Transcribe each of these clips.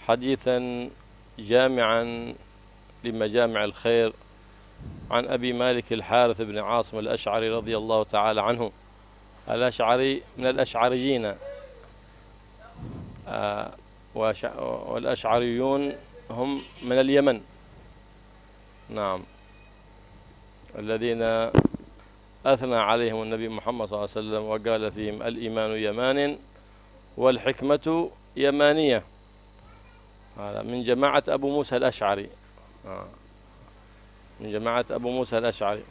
حديثا جامعا لمجامع الخير عن أبي مالك الحارث بن عاصم الأشعري رضي الله تعالى عنه. الأشعري من الأشعريين، والأشعريون هم من اليمن، نعم، الذين أثنى عليهم النبي محمد صلى الله عليه وسلم وقال فيهم: الإيمان يمان والحكمة يمانية. هذا من جماعة أبو موسى الأشعري، من جماعة أبو موسى الأشعري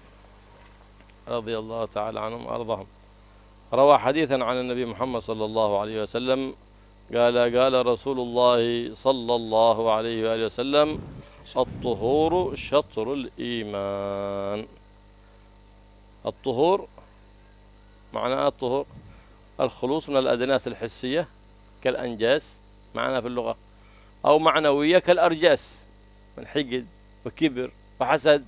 رضي الله تعالى عنهم وأرضاهم. روى حديثا عن النبي محمد صلى الله عليه وسلم قال رسول الله صلى الله عليه وآله وسلم: الطهور شطر الإيمان. الطهور معناه الطهور الخلوص من الأدناس الحسية كالأنجاس معناه في اللغة، أو معنوية كالأرجاس من حقد وكبر وحسد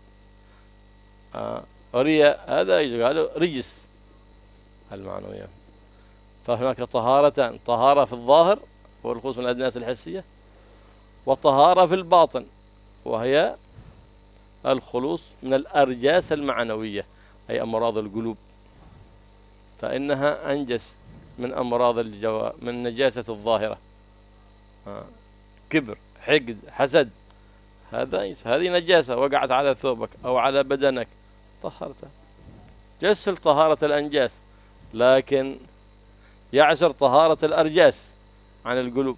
ورياء، هذا يقال رجس المعنوية. فهناك طهارتان: طهارة في الظاهر والخلوص من الأدناس الحسية، وطهارة في الباطن وهي الخلوص من الأرجاس المعنوية أي أمراض القلوب، فإنها أنجس من أمراض من نجاسة الظاهرة، كبر حقد حسد، هذه نجاسة وقعت على ثوبك أو على بدنك طهرته. جسل طهارة الأنجاس، لكن يعسر طهارة الأرجاس عن القلوب.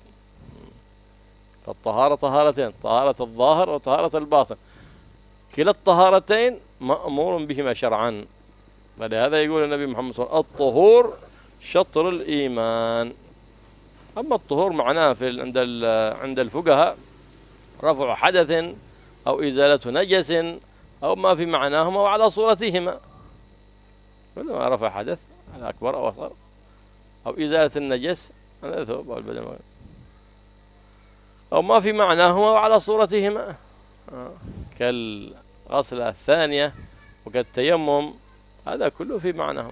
فالطهارة طهارتين: طهارة الظاهر وطهارة الباطن، كلا الطهارتين مأمور بهما شرعا. فلهذا يقول النبي محمد صلى الله عليه وسلم: الطهور شطر الإيمان. أما الطهور معناه عند الفقهاء رفع حدث أو إزالة نجس أو ما في معناهما وعلى صورتهما، كلما رفع حدث الأكبر أو أصغر أو إزالة النجس عن الثوب أو البدن أو ما في معناهما وعلى صورتهما كالغسلة الثانية وكالتيمم، هذا كله في معناه.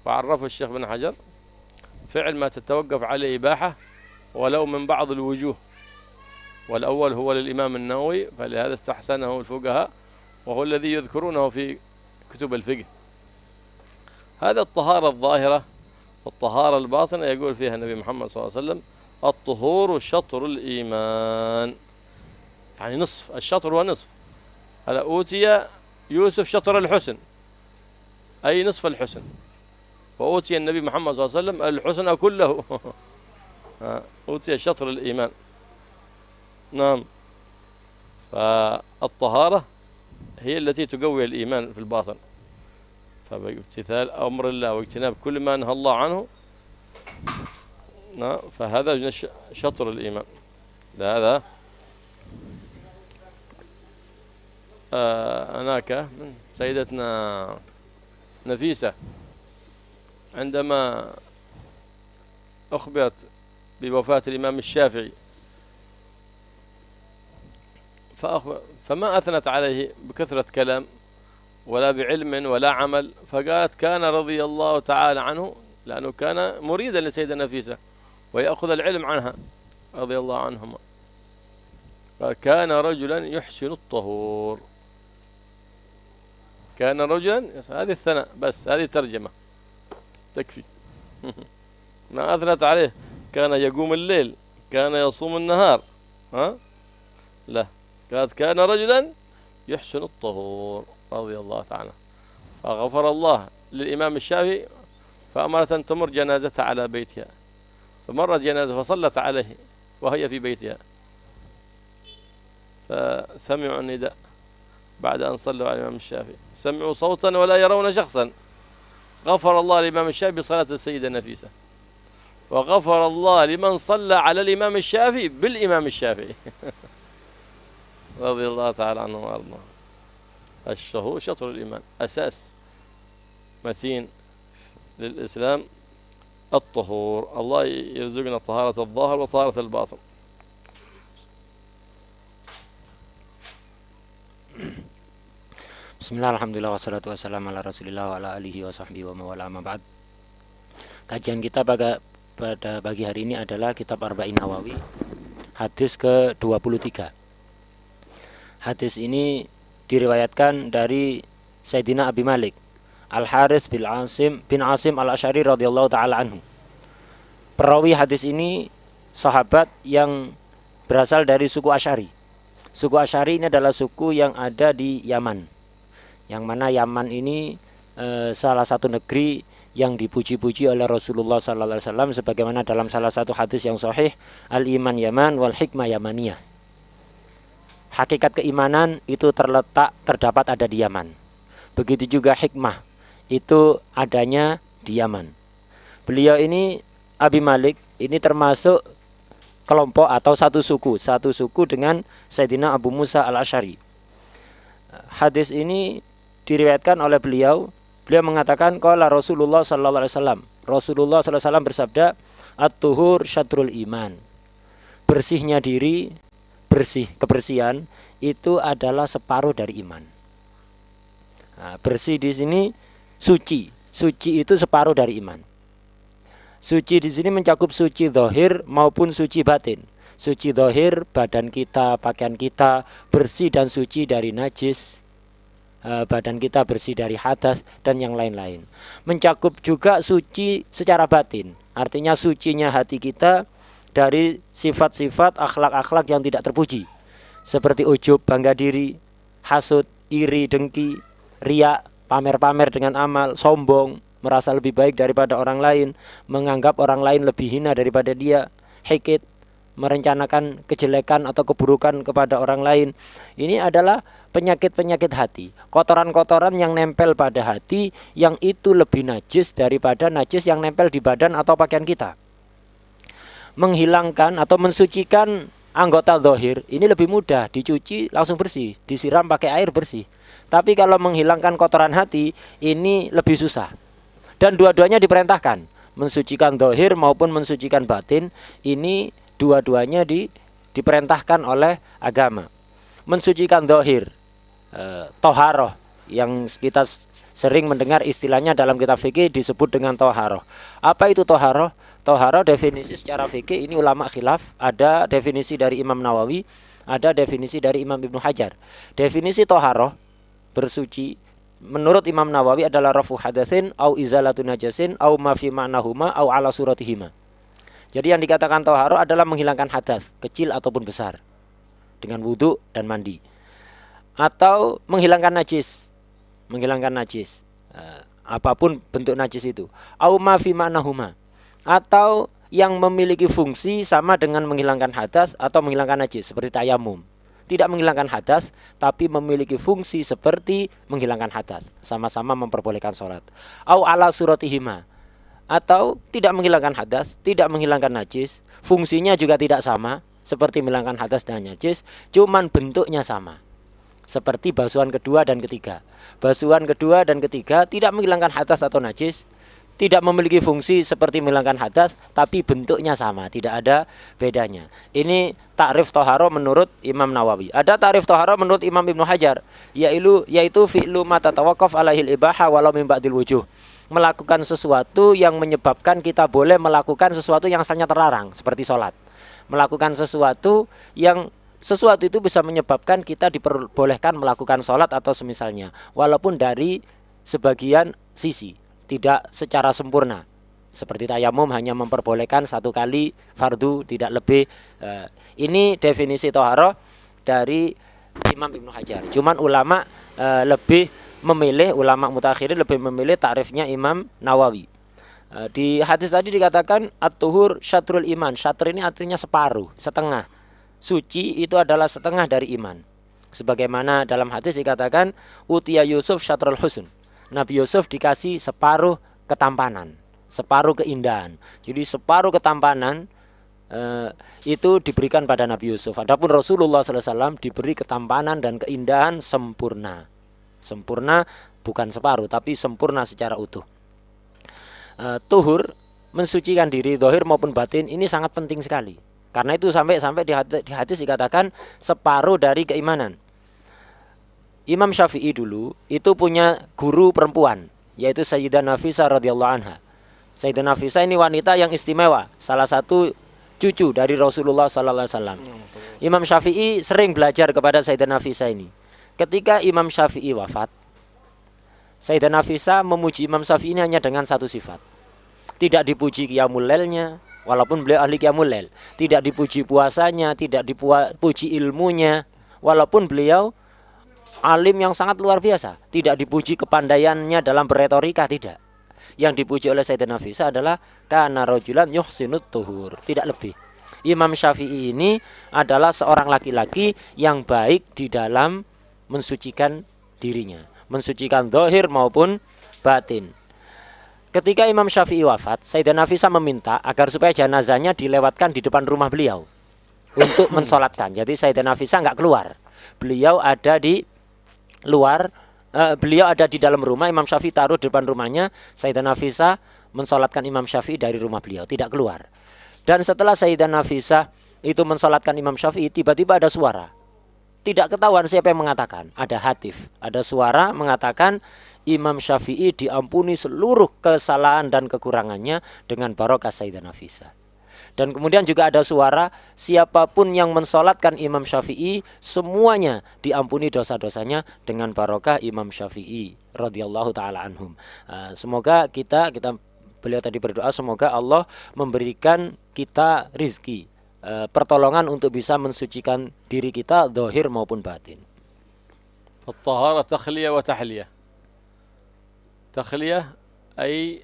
وعرفه الشيخ بن حجر: فعل ما تتوقف عليه إباحة ولو من بعض الوجوه، والأول هو للإمام النووي فلهذا استحسنه الفقهاء وهو الذي يذكرونه في كتب الفقه. هذا الطهارة الظاهرة والطهارة الباطنة يقول فيها النبي محمد صلى الله عليه وسلم: الطهور شطر الإيمان، يعني نصف الشطر ونصف. هذا أوتي يوسف شطر الحسن أي نصف الحسن، وأوتي النبي محمد صلى الله عليه وسلم الحسن كله أوتي شطر الإيمان. نعم، فالطهارة هي التي تقوي الإيمان في الباطن، فبامتثال أمر الله واجتناب كل ما نهى الله عنه، نعم، فهذا شطر الإيمان. هذا هناك من سيدتنا نفيسة عندما أخبرت بوفاة الإمام الشافعي فما أثنت عليه بكثرة كلام ولا بعلم ولا عمل، فقالت: كان رضي الله تعالى عنه، لأنه كان مريدا لسيدة نفيسة ويأخذ العلم عنها رضي الله عنهما، فكان رجلا يحسن الطهور. كان رجلا، هذه الثناء بس، هذه ترجمة تكفي ما أثنت عليه. كان يقوم الليل، كان يصوم النهار، لا، قالت: كان رجلا يحسن الطهور رضي الله تعالى. فغفر الله للإمام الشافعي فأمرت أن تمر جنازته على بيتها، فمرت جنازة فصلت عليه وهي في بيتها، فسمعوا النداء بعد أن صلوا على الإمام الشافعي، سمعوا صوتا ولا يرون شخصا. غفر الله للإمام الشافعي بصلاة السيدة نفيسة، وغفر الله لمن صلى على الإمام الشافعي بالإمام الشافعي رضي الله تعالى عنه وأرضاه. الشهور شطر الإيمان، أساس متين للإسلام الطهور. الله يرزقنا طهارة الظاهر وطهارة الباطن. Bismillah, alhamdulillah, wassalatu wassalamu ala rasulillah wa ala alihi wa sahbihi wa mawala, ma ba'd. Kajian kita pada pagi hari ini adalah kitab Arba'in Nawawi, hadis ke-23. Hadis ini diriwayatkan dari Sayyidina Abi Malik Al-Harits bin Asim Al-Asy'ari radhiyallahu taala anhu. Perawi hadis ini sahabat yang berasal dari suku Asy'ari. Suku Asy'ari ini adalah suku yang ada di Yaman. Yang mana Yaman ini salah satu negeri yang dipuji-puji oleh Rasulullah sallallahu alaihi wasallam sebagaimana dalam salah satu hadis yang sahih, al-iman Yaman wal hikmah Yamaniyah. Hakikat keimanan itu terdapat ada di Yaman. Begitu juga hikmah itu adanya di Yaman. Beliau ini Abi Malik ini termasuk kelompok atau satu suku dengan Sayyidina Abu Musa Al-Asy'ari. Hadis ini diriwayatkan oleh beliau mengatakan qala Rasulullah sallallahu alaihi wasallam. Rasulullah sallallahu alaihi wasallam bersabda, "At-tuhur syatrul iman." Bersihnya diri, kebersihan itu adalah separuh dari iman. Nah, bersih di sini suci itu separuh dari iman. Suci di sini mencakup suci zahir maupun suci batin. Suci zahir badan kita, pakaian kita bersih dan suci dari najis, badan kita bersih dari hadas dan yang lain-lain. Mencakup juga suci secara batin, artinya sucinya hati kita dari sifat-sifat akhlak-akhlak yang tidak terpuji, seperti ujub, bangga diri, hasud, iri, dengki, riya, pamer-pamer dengan amal, sombong, merasa lebih baik daripada orang lain, menganggap orang lain lebih hina daripada dia, hikid, merencanakan kejelekan atau keburukan kepada orang lain. Ini adalah penyakit-penyakit hati, kotoran-kotoran yang nempel pada hati, yang itu lebih najis daripada najis yang nempel di badan atau pakaian kita. Menghilangkan atau mensucikan anggota zahir ini lebih mudah, dicuci langsung bersih, disiram pakai air bersih. Tapi kalau menghilangkan kotoran hati ini lebih susah. Dan dua-duanya diperintahkan, mensucikan zahir maupun mensucikan batin, ini dua-duanya diperintahkan oleh agama. Mensucikan zahir, toharoh, yang kita sering mendengar istilahnya dalam kitab fikih disebut dengan toharoh. Apa itu toharoh? Toharoh definisi secara fikih ini ulama khilaf. Ada definisi dari Imam Nawawi, ada definisi dari Imam Ibnu Hajar. Definisi toharoh, bersuci, menurut Imam Nawawi adalah rafu hadatsin au izalatu najasin au ma fi ma'nahuma au ala suratihima. Jadi yang dikatakan toharoh adalah menghilangkan hadas kecil ataupun besar dengan wudhu dan mandi, atau menghilangkan najis, apapun bentuk najis itu, au ma fi ma'nahuma, atau yang memiliki fungsi sama dengan menghilangkan hadas atau menghilangkan najis seperti tayamum. Tidak menghilangkan hadas, tapi memiliki fungsi seperti menghilangkan hadas, sama-sama memperbolehkan sholat. Au ala suratihima, atau tidak menghilangkan hadas, tidak menghilangkan najis, fungsinya juga tidak sama seperti menghilangkan hadas dan najis, cuman bentuknya sama, seperti basuhan kedua dan ketiga. Basuhan kedua dan ketiga tidak menghilangkan hadas atau najis, tidak memiliki fungsi seperti menghilangkan hadas, tapi bentuknya sama, tidak ada bedanya. Ini takrif toharo menurut Imam Nawawi. Ada takrif toharo menurut Imam Ibnu Hajar, yaitu fi'lu ma tatawaqaf alaihil ibaha walau min ba'dil wujuh. Melakukan sesuatu yang menyebabkan kita boleh melakukan sesuatu yang asalnya terlarang, seperti sholat. Melakukan sesuatu itu bisa menyebabkan kita diperbolehkan melakukan sholat atau semisalnya, walaupun dari sebagian sisi, tidak secara sempurna. Seperti tayamum hanya memperbolehkan satu kali fardu, tidak lebih. Ini definisi toharoh dari Imam Ibnu Hajar. Cuman ulama ulama mutakhirin lebih memilih takrifnya Imam Nawawi. Di hadis tadi dikatakan at-tuhur syatrul iman. Syatr ini artinya separuh, setengah. Suci itu adalah setengah dari iman. Sebagaimana dalam hadis dikatakan utiya Yusuf syatrul husn. Nabi Yusuf dikasih separuh ketampanan, separuh keindahan. Jadi separuh ketampanan itu diberikan pada Nabi Yusuf. Adapun Rasulullah SAW diberi ketampanan dan keindahan sempurna. Sempurna bukan separuh, tapi sempurna secara utuh. Tuhur, mensucikan diri zahir maupun batin, ini sangat penting sekali. Karena itu sampai di hadis dikatakan separuh dari keimanan. Imam Syafi'i dulu itu punya guru perempuan, yaitu Sayyidah Nafisah radhiyallahu anha. Sayyidah Nafisah ini wanita yang istimewa, salah satu cucu dari Rasulullah sallallahu alaihi wasallam. Imam Syafi'i sering belajar kepada Sayyidah Nafisah ini. Ketika Imam Syafi'i wafat, Sayyidah Nafisah memuji Imam Syafi'i ini hanya dengan satu sifat. Tidak dipuji qiyamul lailnya, walaupun beliau ahli qiyamul lail. Tidak dipuji puasanya, tidak dipuji ilmunya, walaupun beliau alim yang sangat luar biasa. Tidak dipuji kepandaiannya dalam berretorika, tidak. Yang dipuji oleh Sayyidah Nafisah adalah kana rajulan yuhsinut tuhur, tidak lebih. Imam Syafi'i ini adalah seorang laki-laki yang baik di dalam mensucikan dirinya, mensucikan zahir maupun batin. Ketika Imam Syafi'i wafat, Sayyidah Nafisah meminta agar supaya jenazahnya dilewatkan di depan rumah beliau untuk mensolatkan. Jadi Sayyidah Nafisah nggak keluar, beliau ada di luar, beliau ada di dalam rumah. Imam Syafi'i taruh di depan rumahnya, Sayyidah Nafisah mensolatkan Imam Syafi'i dari rumah beliau, tidak keluar. Dan setelah Sayyidah Nafisah itu mensolatkan Imam Syafi'i, tiba-tiba ada suara. Tidak ketahuan siapa yang mengatakan. Ada hatif, ada suara mengatakan Imam Syafi'i diampuni seluruh kesalahan dan kekurangannya dengan barokah Sayyidah Nafisah. Dan kemudian juga ada suara, siapapun yang mensolatkan Imam Syafi'i, semuanya diampuni dosa-dosanya dengan barokah Imam Syafi'i radhiyallahu taala anhum. Semoga beliau tadi berdoa, semoga Allah memberikan kita rizki, pertolongan untuk bisa mensucikan diri kita zahir maupun batin. الطهارة تخلية وتحلية. تخلية أي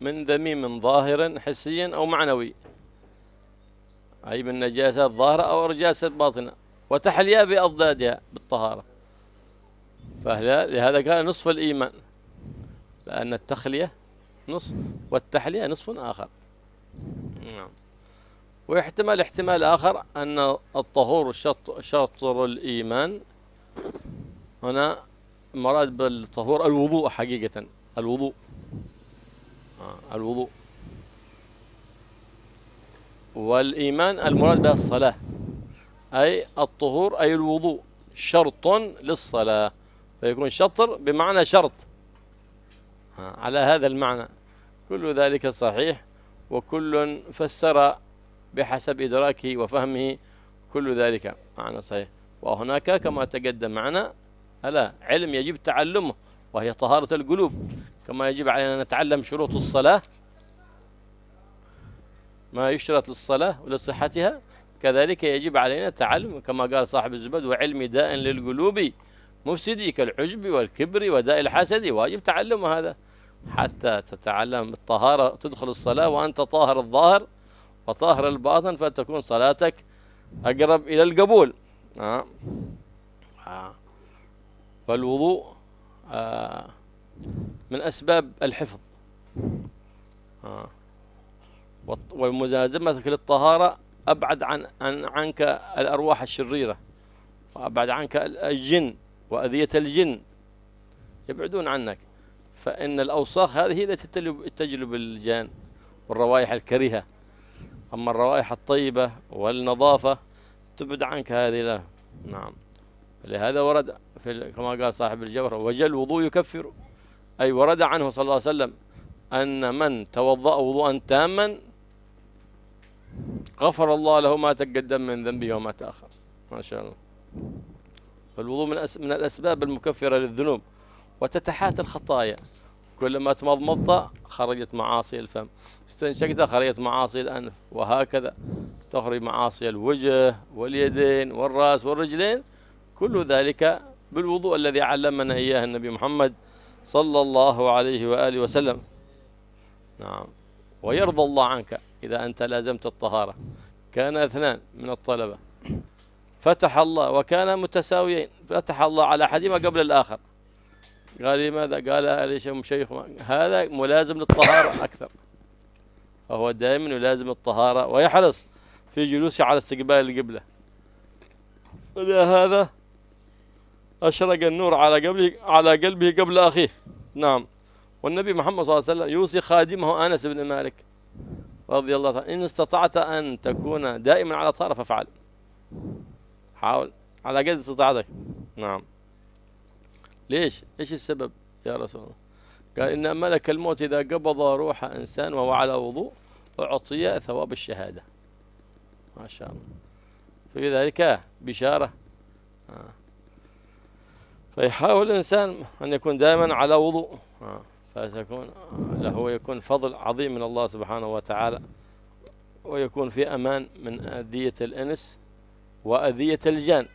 من ذميم ظاهر حسيا أو معنوي، أي من نجاسات ظاهرة أو نجاسات باطنة، وتحلية بأضدادها بالطهارة. فلهذا قال نصف الإيمان، لأن التخلية نصف والتحلية نصف آخر. نعم. ويحتمل احتمال آخر أن الطهور شطر الإيمان. هنا مراد بالطهور الوضوء، حقيقة الوضوء. الوضوء. والإيمان المراد به الصلاة، أي الطهور أي الوضوء شرط للصلاة، فيكون شطر بمعنى شرط على هذا المعنى. كل ذلك صحيح، وكل فسر بحسب إدراكه وفهمه، كل ذلك معنى صحيح. وهناك كما تقدم معنا علم يجب تعلمه، وهي طهارة القلوب. كما يجب علينا أن نتعلم شروط الصلاة، ما يشترط للصلاة ولصحتها، كذلك يجب علينا تعلم كما قال صاحب الزبد: وعلم داء للقلوب مفسدي كالعجب والكبر وداء الحسد. واجب تعلم هذا حتى تتعلم الطهارة، تدخل الصلاة وأنت طاهر الظاهر وطاهر الباطن، فتكون صلاتك أقرب إلى القبول. والوضوء من أسباب الحفظ، وملازمتك للطهارة أبعد عنك الأرواح الشريرة، وأبعد عنك الجن وأذية الجن، يبعدون عنك. فإن الأوساخ هذه هي التي تجلب الجان والروائح الكريهة. أما الروائح الطيبة والنظافة تبعد عنك هذه لا. نعم. لهذا ورد كما قال صاحب الجوهر: وجل الوضوء يكفر، أي ورد عنه صلى الله عليه وسلم أن من توضأ وضوءا تاما غفر الله له ما تقدم من ذنبه وما تأخر. ما شاء الله. فالوضوء من الأسباب المكفرة للذنوب، وتتحاتى الخطايا. كلما تمضمضت خرجت معاصي الفم، استنشقت خرجت معاصي الأنف، وهكذا تخرج معاصي الوجه واليدين والرأس والرجلين. كل ذلك بالوضوء الذي علمنا إياه النبي محمد صلى الله عليه وآله وسلم. نعم. ويرضى الله عنك إذا أنت لازمت الطهارة. كان اثنان من الطلبة فتح الله، وكان متساويين، فتح الله على أحدهما قبل الآخر. قال: لماذا؟ قال: ليش شيخ هذا ملازم للطهارة أكثر، فهو دائما يلازم الطهارة ويحرص في جلوسه على استقبال القبلة. ولهذا أشرق النور على قلبه قبل أخيه. نعم. والنبي محمد صلى الله عليه وسلم يوصي خادمه أنس بن مالك رضي الله عنه: إن استطعت أن تكون دائما على طهارة فافعل، حاول على قد استطاعتك. نعم. ليش؟ إيش السبب يا رسول الله؟ قال إن ملك الموت إذا قبض روح إنسان وهو على وضوء أعطي ثواب الشهادة. ما شاء الله. في ذلك بشارة. فيحاول الإنسان أن يكون دائما على وضوء، فسيكون له يكون فضل عظيم من الله سبحانه وتعالى، ويكون في أمان من أذية الإنس وأذية الجان.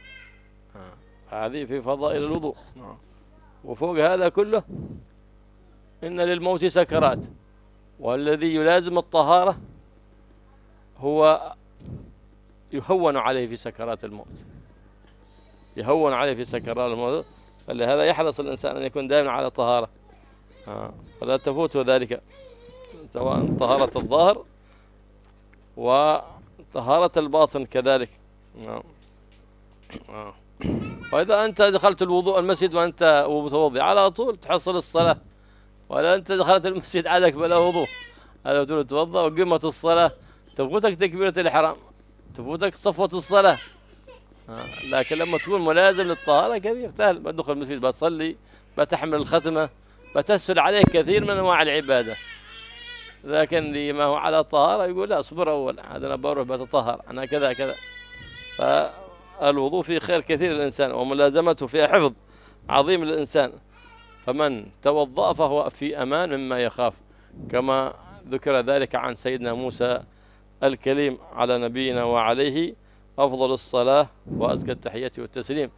هذه في فضائل الوضوء. وفوق هذا كله إن للموت سكرات، والذي يلازم الطهارة هو يهون عليه في سكرات الموت، يهون عليه في سكرات الموت. فلهذا يحرص الإنسان أن يكون دائما على طهارة، فلا تفوته ذلك، سواء طهارة الظاهر وطهارة الباطن كذلك. وإذا أنت دخلت الوضوء المسجد وأنت متوضئ على طول تحصل الصلاة، ولا أنت دخلت المسجد عادك بلا وضوء، هذا تقول تتوضأ وقمة الصلاة تفوتك تكبيرة الإحرام، تفوتك صفوة الصلاة. لكن لما تكون ملازم للطهارة كثير سهل، بدخل المسجد بتصلي، بتحمل الختمة، بتسهل عليك كثير من أنواع العبادة. لكن اللي ما هو على طهارة يقول لا اصبر أول، عاد أنا بروح بتطهر أنا كذا كذا. فالوضوء فيه خير كثير للإنسان، وملازمته فيها حفظ عظيم للإنسان. فمن توضأ فهو في أمان مما يخاف، كما ذكر ذلك عن سيدنا موسى الكليم على نبينا وعليه أفضل الصلاة وأزكى التحية والتسليم.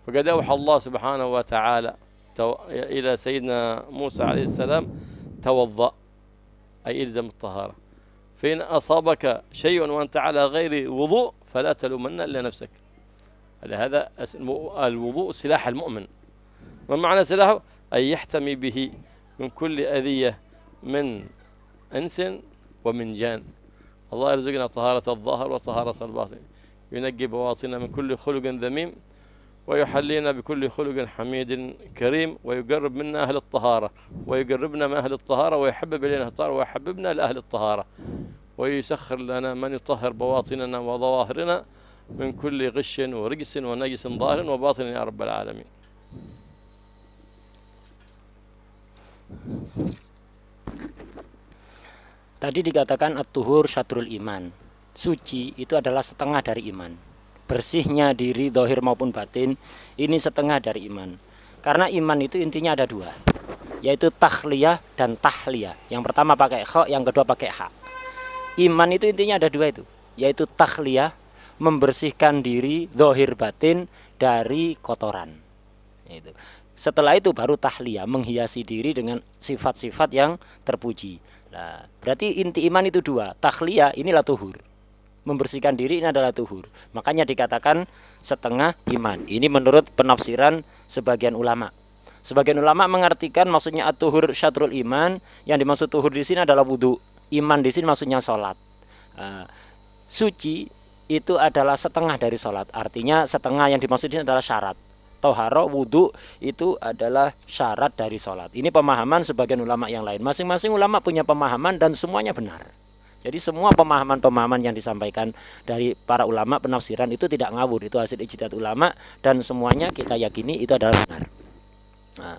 فقد أوحى الله سبحانه وتعالى إلى سيدنا موسى عليه السلام توضأ، أي إلزم الطهارة. فإن أصابك شيء وأنت على غير وضوء فلا تلومن إلا نفسك. لهذا الوضوء سلاح المؤمن. ما معنى سلاحه؟ أن يحتمي به من كل أذية من إنس ومن جان. الله يرزقنا طهارة الظاهر وطهارة الباطن، ينقي بواطننا من كل خلق ذميم، ويحلينا بكل خلق حميد كريم، ويقرب منا أهل الطهارة، ويقربنا من أهل الطهارة، ويحبب إلينا الطهارة، ويحببنا لأهل الطهارة، ويسخر لنا من يطهر بواطننا وظواهرنا من كل غش ورجس ونجس ظاهر وباطن يا رب العالمين. Tadi dikatakan at-tuhur syatrul iman. Suci itu adalah setengah dari iman. Bersihnya diri zahir maupun batin ini setengah dari iman. Karena iman itu intinya ada dua, yaitu takhliyah dan tahliyah. Yang pertama pakai kha, yang kedua pakai ha. Iman itu intinya ada dua itu, yaitu takhliyah, membersihkan diri zahir batin dari kotoran. Itu. Setelah itu baru tahliyah, menghiasi diri dengan sifat-sifat yang terpuji. Nah, berarti inti iman itu dua. Takhliyah inilah tuhur, membersihkan diri ini adalah tuhur. Makanya dikatakan setengah iman. Ini menurut penafsiran sebagian ulama. Sebagian ulama mengartikan maksudnya at-tuhur syatrul iman. Yang dimaksud tuhur di sini adalah wudu. Iman di sini maksudnya sholat. Suci itu adalah setengah dari sholat. Artinya setengah yang dimaksud di sini adalah syarat. Toharo, wudu itu adalah syarat dari sholat. Ini pemahaman sebagian ulama yang lain. Masing-masing ulama punya pemahaman dan semuanya benar. Jadi semua pemahaman-pemahaman yang disampaikan dari para ulama penafsiran itu tidak ngawur. Itu hasil ijtihad ulama dan semuanya kita yakini itu adalah benar. Nah,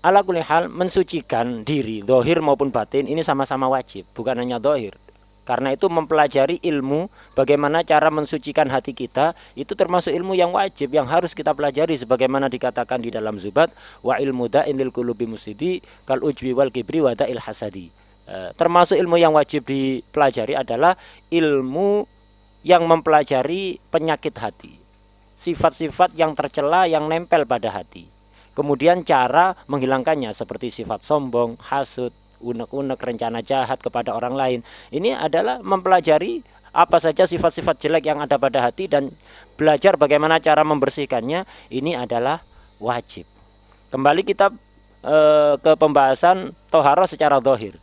ala kulli hal, mensucikan diri zahir maupun batin ini sama-sama wajib, bukan hanya zahir. Karena itu mempelajari ilmu bagaimana cara mensucikan hati kita itu termasuk ilmu yang wajib yang harus kita pelajari, sebagaimana dikatakan di dalam Zubat, wa ilmu da'in lil qulubi musidi kal ujwi wal kibri wa da'il hasadi. Termasuk ilmu yang wajib dipelajari adalah ilmu yang mempelajari penyakit hati, sifat-sifat yang tercela yang nempel pada hati, kemudian cara menghilangkannya seperti sifat sombong, hasud, unek-unek, rencana jahat kepada orang lain. Ini adalah mempelajari apa saja sifat-sifat jelek yang ada pada hati dan belajar bagaimana cara membersihkannya. Ini adalah wajib. Kembali kita ke pembahasan toharo secara zahir,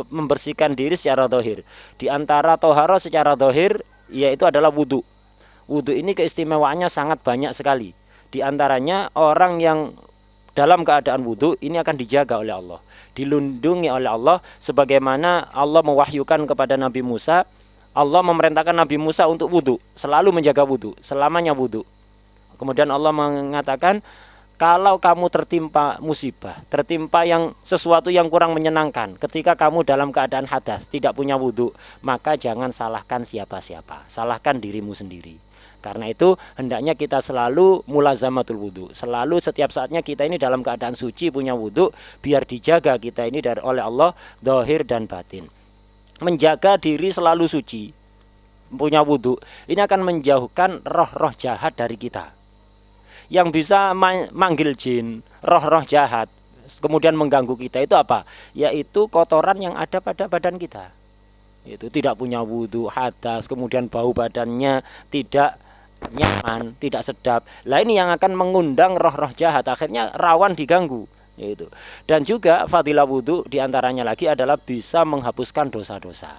membersihkan diri secara zahir. Di antara toharo secara zahir yaitu adalah wudu. Wudu ini keistimewaannya sangat banyak sekali. Di antaranya orang yang dalam keadaan wudu ini akan dijaga oleh Allah, dilindungi oleh Allah, sebagaimana Allah mewahyukan kepada Nabi Musa. Allah memerintahkan Nabi Musa untuk wudu, selalu menjaga wudu, selamanya wudu. Kemudian Allah mengatakan Kalau kamu tertimpa musibah, tertimpa sesuatu yang kurang menyenangkan, ketika kamu dalam keadaan hadas, tidak punya wudhu, maka jangan salahkan siapa-siapa, salahkan dirimu sendiri. Karena itu hendaknya kita selalu mulazamatul wudhu, selalu setiap saatnya kita ini dalam keadaan suci punya wudhu, biar dijaga kita ini oleh Allah zahir dan batin. Menjaga diri selalu suci, punya wudhu, ini akan menjauhkan roh-roh jahat dari kita. Yang bisa manggil jin, roh-roh jahat, kemudian mengganggu kita itu apa? Yaitu kotoran yang ada pada badan kita. Itu tidak punya wudhu, hadas, kemudian bau badannya tidak nyaman, tidak sedap. Lah ini yang akan mengundang roh-roh jahat, akhirnya rawan diganggu. Itu. Dan juga fadilah wudhu diantaranya lagi adalah bisa menghapuskan dosa-dosa.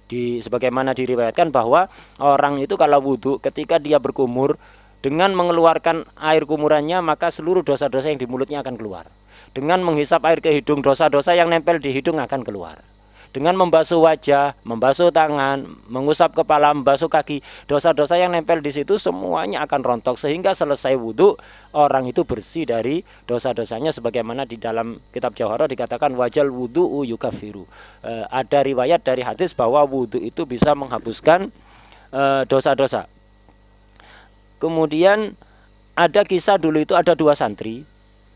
Sebagaimana diriwayatkan bahwa orang itu kalau wudhu ketika dia berkumur, dengan mengeluarkan air kumurannya maka seluruh dosa-dosa yang di mulutnya akan keluar. Dengan menghisap air ke hidung, dosa-dosa yang nempel di hidung akan keluar. Dengan membasuh wajah, membasuh tangan, mengusap kepala, membasuh kaki, dosa-dosa yang nempel di situ semuanya akan rontok, sehingga selesai wudhu orang itu bersih dari dosa-dosanya, sebagaimana di dalam kitab Jauharah dikatakan wajal wudhu yukafiru. Ada riwayat dari hadis bahwa wudhu itu bisa menghapuskan dosa-dosa. Kemudian ada kisah dulu itu ada dua santri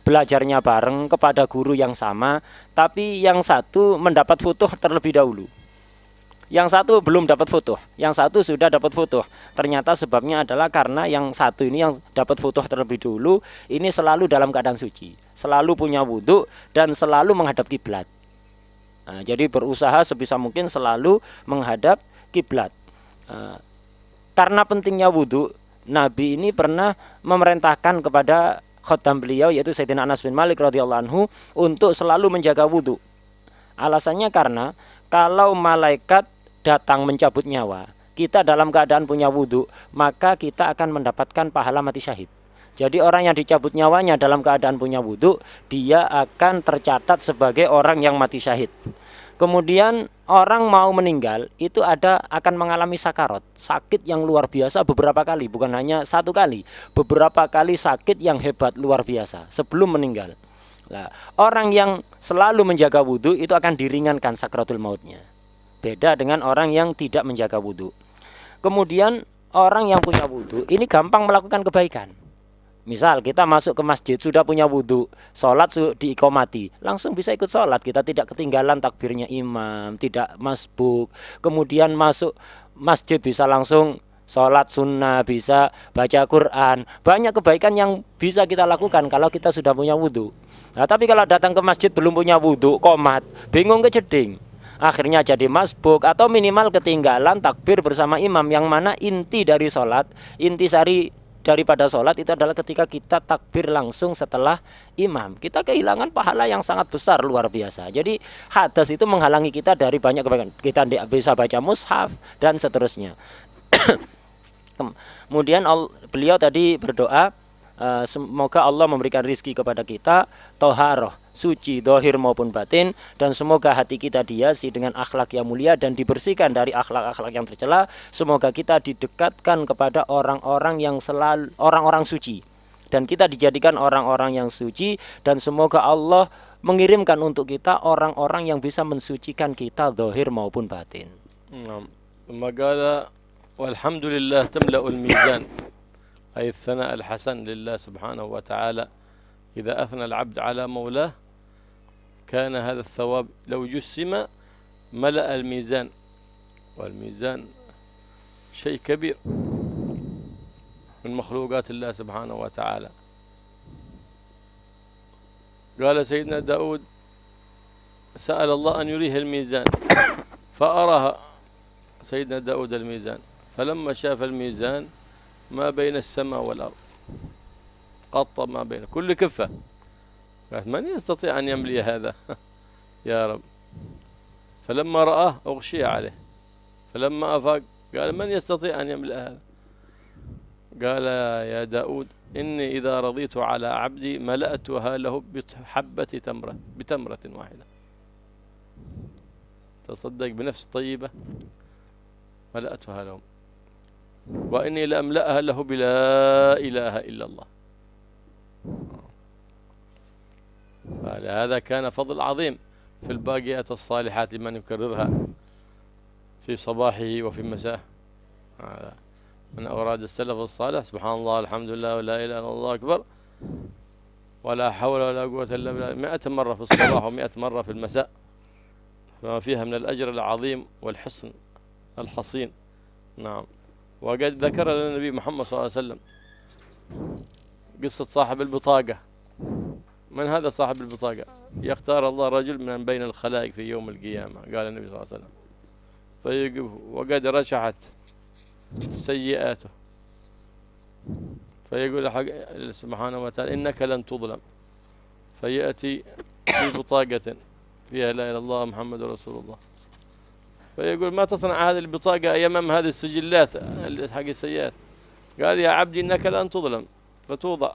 belajarnya bareng kepada guru yang sama, tapi yang satu mendapat futuh terlebih dahulu. Yang satu belum dapat futuh, yang satu sudah dapat futuh. Ternyata sebabnya adalah karena yang satu ini yang dapat futuh terlebih dahulu ini selalu dalam keadaan suci, selalu punya wudhu dan selalu menghadap kiblat. Nah, jadi berusaha sebisa mungkin selalu menghadap kiblat. Karena pentingnya wudhu, Nabi ini pernah memerintahkan kepada khatam beliau yaitu Sayyidina Anas bin Malik radhiyallahu anhu untuk selalu menjaga wudhu. Alasannya karena kalau malaikat datang mencabut nyawa, kita dalam keadaan punya wudhu, maka kita akan mendapatkan pahala mati syahid. Jadi orang yang dicabut nyawanya dalam keadaan punya wudhu, dia akan tercatat sebagai orang yang mati syahid. Kemudian orang mau meninggal itu akan mengalami sakarat, sakit yang luar biasa beberapa kali, bukan hanya satu kali, beberapa kali sakit yang hebat luar biasa sebelum meninggal. Nah, orang yang selalu menjaga wudhu itu akan diringankan sakaratul mautnya. Beda dengan orang yang tidak menjaga wudhu. Kemudian orang yang punya wudhu ini gampang melakukan kebaikan. Misal kita masuk ke masjid sudah punya wudhu, sholat diikomati, langsung bisa ikut sholat, kita tidak ketinggalan takbirnya imam, tidak masbuk. Kemudian masuk masjid bisa langsung sholat sunnah, bisa baca Quran. Banyak kebaikan yang bisa kita lakukan kalau kita sudah punya wudhu. Nah, tapi kalau datang ke masjid belum punya wudhu, komat, bingung kejeding, akhirnya jadi masbuk atau minimal ketinggalan takbir bersama imam, yang mana inti dari sholat, intisari daripada sholat itu adalah ketika kita takbir langsung setelah imam. Kita kehilangan pahala yang sangat besar luar biasa. Jadi hadas itu menghalangi kita dari banyak kebaikan. Kita tidak bisa baca mushaf dan seterusnya. Kemudian beliau tadi berdoa, semoga Allah memberikan rizki kepada kita toharoh, suci dohir maupun batin, dan semoga hati kita dihiasi dengan akhlak yang mulia dan dibersihkan dari akhlak-akhlak yang tercela. Semoga kita didekatkan kepada orang-orang yang selalu orang-orang suci, dan kita dijadikan orang-orang yang suci, dan semoga Allah mengirimkan untuk kita orang-orang yang bisa mensucikan kita dohir maupun batin. Maka walhamdulillah tamla'ul mizan, أي الثناء الحسن لله سبحانه وتعالى. إذا أثنى العبد على مولاه كان هذا الثواب لو جسم ملأ الميزان، والميزان شيء كبير من مخلوقات الله سبحانه وتعالى. قال سيدنا داود سأل الله أن يريه الميزان فأراها سيدنا داود الميزان، فلما شاف الميزان ما بين السماء والأرض قط ما بين كل كفة، قال من يستطيع أن يملي هذا يا رب. فلما رآه أغشي عليه، فلما أفاق قال من يستطيع أن يملأ هذا؟ قال يا داود إني إذا رضيت على عبدي ملأتها له بحبة بتمرة واحدة. تصدق بنفس طيبة ملأتها لهم، وإني لأملأها له بلا إله إلا الله. فلهذا كان فضل عظيم في الباقيات الصالحات لمن يكررها في صباحه وفي مساه. هذا من أوراد السلف الصالح: سبحان الله الحمد لله ولا إله إلا الله أكبر ولا حول ولا قوة إلا بالله 100 مرة في الصباح و100 مرة في المساء، فما فيها من الأجر العظيم والحسن الحصين. نعم. وقد ذكر لنا النبي محمد صلى الله عليه وسلم قصة صاحب البطاقة. من هذا صاحب البطاقة؟ يختار الله رجل من بين الخلائق في يوم القيامة، قال النبي صلى الله عليه وسلم، فيقف وقد رشحت سيئاته، فيقول حق سبحانه وتعالى: إنك لن تظلم. فيأتي ببطاقة فيها لا إله إلا الله محمد رسول الله، فيقول: ما تصنع هذه البطاقة أمام هذه السجلات حق السيئات؟ قال: يا عبدي إنك لن تظلم. فتوضع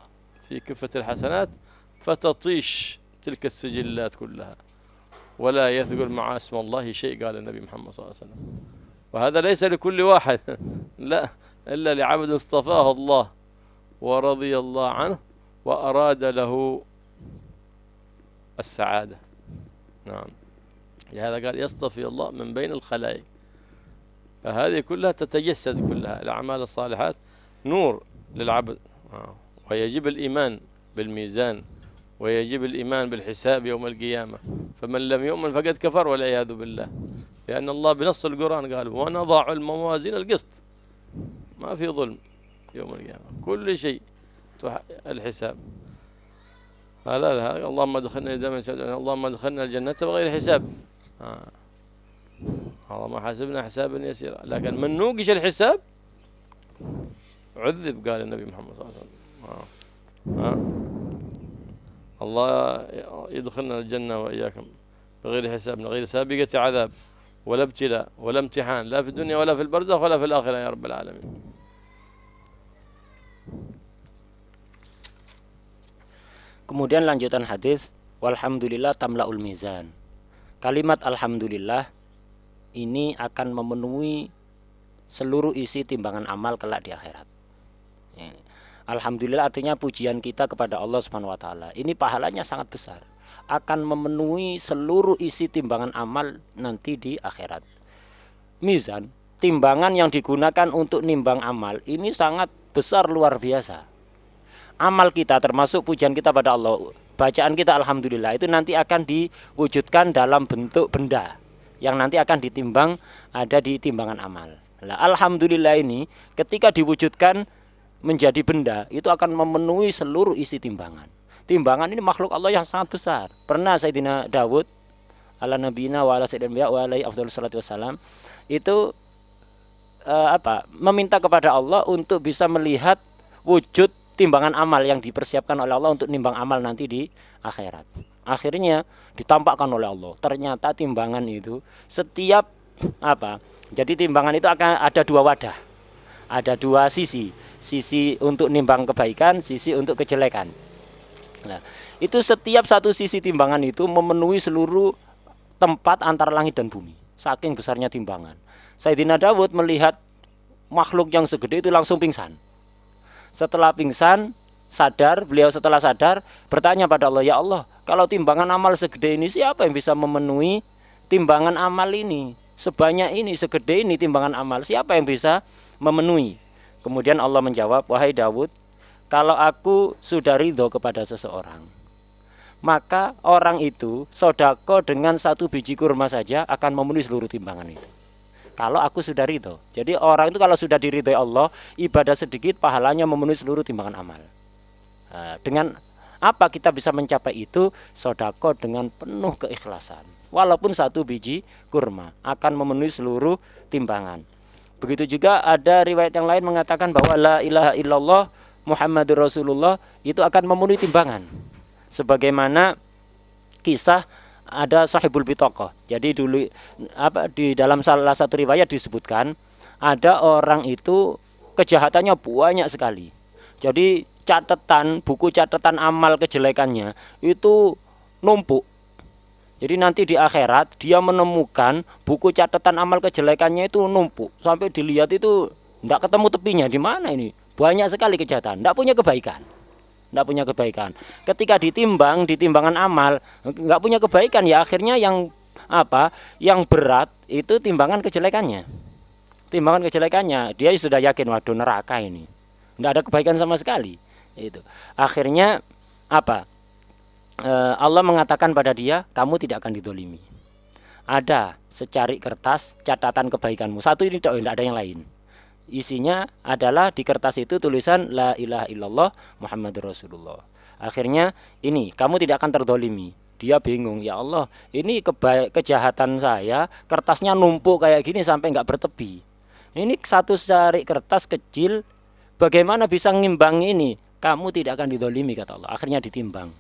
في كفة الحسنات فتطيش تلك السجلات كلها ولا يثقل مع اسم الله شيء، قال النبي محمد صلى الله عليه وسلم. وهذا ليس لكل واحد لا، إلا لعبد اصطفاه الله ورضي الله عنه وأراد له السعادة. نعم. لهذا قال: يصطفي الله من بين الخلائق. فهذه كلها تتجسد، كلها الأعمال الصالحات نور للعبد. ويجب الإيمان بالميزان، ويجب الإيمان بالحساب يوم القيامة. فمن لم يؤمن فقد كفر والعياذ بالله، لأن الله بنص القرآن قال: ونضع الموازين القسط. ما في ظلم يوم القيامة، كل شيء الحساب. لا اللهم ادخلنا اللهم ادخلنا الجنة بغير حساب. اللهم حاسبنا حسابا يسيرا. لكن من نوقش الحساب عذب، قال النبي محمد صلى الله عليه وسلم. الله يدخلنا الجنة وإياكم بغير حساب، غير سابقة عذاب ولا ابتلاء ولا امتحان، لا في الدنيا ولا في البرزخ ولا في الآخرة يا رب العالمين. Kemudian lanjutan hadis, walhamdulillah tamlaul mizan. Kalimat alhamdulillah ini akan memenuhi seluruh isi timbangan amal kelak di akhirat. Alhamdulillah artinya pujian kita kepada Allah Subhanahu wa taala. Ini pahalanya sangat besar. Akan memenuhi seluruh isi timbangan amal nanti di akhirat. Mizan, timbangan yang digunakan untuk nimbang amal ini sangat besar, luar biasa. Amal kita termasuk pujian kita pada Allah, bacaan kita alhamdulillah itu nanti akan diwujudkan dalam bentuk benda yang nanti akan ditimbang, ada di timbangan amal. Nah, alhamdulillah ini ketika diwujudkan menjadi benda itu akan memenuhi seluruh isi timbangan. Timbangan ini makhluk Allah yang sangat besar. Pernah Sayyidina Dawud ala nabiyina wa ala sayyidina wa alaihi afdhalus salatu wassalam itu meminta kepada Allah untuk bisa melihat wujud timbangan amal yang dipersiapkan oleh Allah untuk nimbang amal nanti di akhirat. Akhirnya ditampakkan oleh Allah. Ternyata timbangan itu setiap jadi timbangan itu akan ada dua wadah. Ada dua sisi. Sisi untuk nimbang kebaikan, sisi untuk kejelekan. Nah, itu setiap satu sisi timbangan itu memenuhi seluruh tempat antara langit dan bumi. Saking besarnya timbangan. Sayyidina Dawud melihat makhluk yang segede itu langsung pingsan. Setelah pingsan, beliau setelah sadar bertanya pada Allah, ya Allah, kalau timbangan amal segede ini siapa yang bisa memenuhi timbangan amal ini? Sebanyak ini, segede ini timbangan amal, siapa yang bisa memenuhi? Kemudian Allah menjawab, wahai Dawud, kalau aku sudah ridho kepada seseorang, maka orang itu sodako dengan 1 biji kurma saja akan memenuhi seluruh timbangan itu. Kalau aku sudah ridho. Jadi orang itu kalau sudah diridhoi Allah, ibadah sedikit pahalanya memenuhi seluruh timbangan amal. Dengan apa kita bisa mencapai itu? Sodako dengan penuh keikhlasan. Walaupun 1 biji kurma akan memenuhi seluruh timbangan. Begitu juga ada riwayat yang lain mengatakan bahwa la ilaha illallah Muhammadur Rasulullah itu akan memenuhi timbangan. Sebagaimana kisah ada sahibul bitaqah. Jadi dulu di dalam salah satu riwayat disebutkan ada orang itu kejahatannya banyak sekali. Jadi buku catatan amal kejelekannya itu numpuk. Jadi nanti di akhirat dia menemukan buku catatan amal kejelekannya itu numpuk sampai dilihat itu tidak ketemu tepinya, di mana ini? Banyak sekali kejahatan, tidak punya kebaikan. tidak punya kebaikan. Ketika ditimbang di timbangan amal, nggak punya kebaikan, ya akhirnya yang yang berat itu timbangan kejelekannya. Timbangan kejelekannya, dia sudah yakin, waduh neraka ini, tidak ada kebaikan sama sekali. Itu akhirnya Allah mengatakan pada dia, kamu tidak akan didolimi. Ada secari kertas catatan kebaikanmu, satu ini tidak ada yang lain. Isinya adalah di kertas itu tulisan la ilaha illallah Muhammadur Rasulullah. Akhirnya ini kamu tidak akan terdolimi. Dia bingung, ya Allah, ini kejahatan saya, kertasnya numpuk kayak gini sampai nggak bertepi. Ini satu secari kertas kecil, bagaimana bisa ngimbangi ini? Kamu tidak akan didolimi, kata Allah. Akhirnya ditimbang.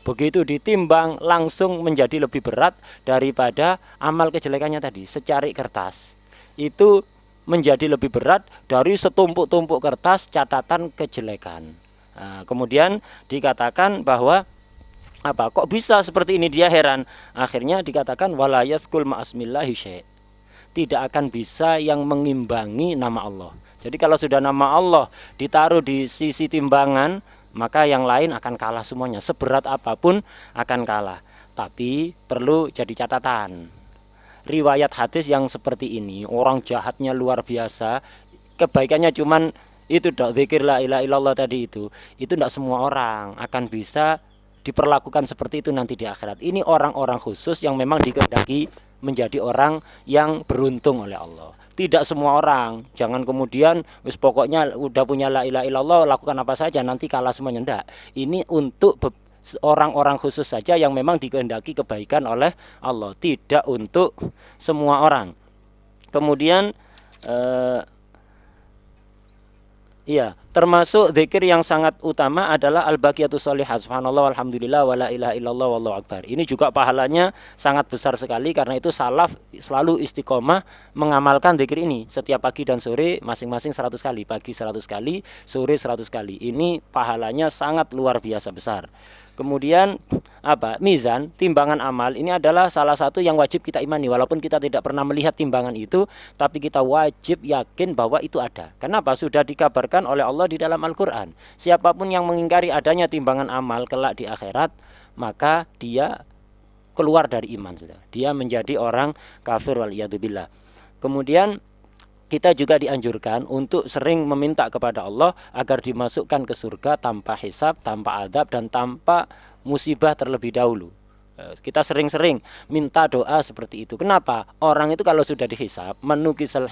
Begitu ditimbang langsung menjadi lebih berat daripada amal kejelekannya tadi. Secari kertas itu menjadi lebih berat dari setumpuk-tumpuk kertas catatan kejelekan. Nah, kemudian dikatakan bahwa kok bisa seperti ini, dia heran. Akhirnya dikatakan wala yaskul ma'asmillahi syai'. Tidak akan bisa yang mengimbangi nama Allah. Jadi kalau sudah nama Allah ditaruh di sisi timbangan, maka yang lain akan kalah semuanya. Seberat apapun akan kalah. Tapi perlu jadi catatan, riwayat hadis yang seperti ini, orang jahatnya luar biasa, kebaikannya cuman itu dok, zikir la ilaha illallah tadi itu tidak semua orang akan bisa diperlakukan seperti itu nanti di akhirat. Ini orang-orang khusus yang memang dikehendaki menjadi orang yang beruntung oleh Allah. Tidak semua orang. Jangan kemudian wis pokoknya udah punya la ilaha illallah lakukan apa saja nanti kalah semuanya. Enggak. Ini untuk orang-orang khusus saja yang memang dikehendaki kebaikan oleh Allah, tidak untuk semua orang. Kemudian termasuk zikir yang sangat utama adalah al-baqiyatus sholihah, subhanallah walhamdulillah wala ilaha illallah wallahu akbar. Ini juga pahalanya sangat besar sekali, karena itu salaf selalu istiqomah mengamalkan zikir ini setiap pagi dan sore masing-masing 100 kali, pagi 100 kali, sore 100 kali. Ini pahalanya sangat luar biasa besar. Kemudian mizan, timbangan amal, ini adalah salah satu yang wajib kita imani. Walaupun kita tidak pernah melihat timbangan itu, tapi kita wajib yakin bahwa itu ada. Kenapa? Sudah dikabarkan oleh Allah di dalam Al-Quran. Siapapun yang mengingkari adanya timbangan amal kelak di akhirat, maka dia keluar dari iman sudah. Dia menjadi orang kafir waliyadzubillah. Kemudian kita juga dianjurkan untuk sering meminta kepada Allah agar dimasukkan ke surga tanpa hisab, tanpa adab, dan tanpa musibah terlebih dahulu. Kita sering-sering minta doa seperti itu. Kenapa? Orang itu kalau sudah dihisab, menukisal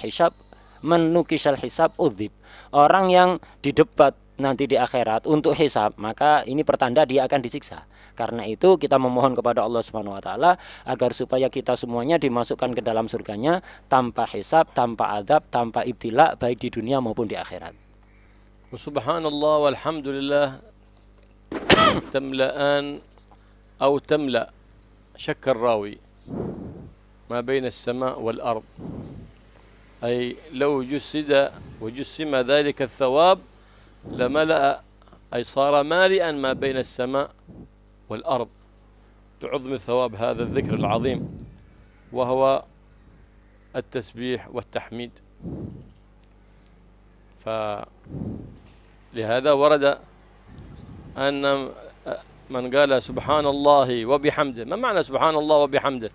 hisab udzib. Orang yang didebat nanti di akhirat untuk hisab, maka ini pertanda dia akan disiksa. Karena itu kita memohon kepada Allah Subhanahu wa taala agar supaya kita semuanya dimasukkan ke dalam surganya tanpa hisab, tanpa adab, tanpa ibtila, baik di dunia maupun di akhirat. Subhanallah walhamdulillah tamla'an atau tamla shakk ar-rawi ma baina as-sama' wal-ard. Ay law jussida wa jussima dhalika ath-thawab لملأ أي صار مالئا ما بين السماء والأرض لعظم ثواب هذا الذكر العظيم وهو التسبيح والتحميد. فلهذا ورد أن من قال سبحان الله وبحمده. ما معنى سبحان الله وبحمده؟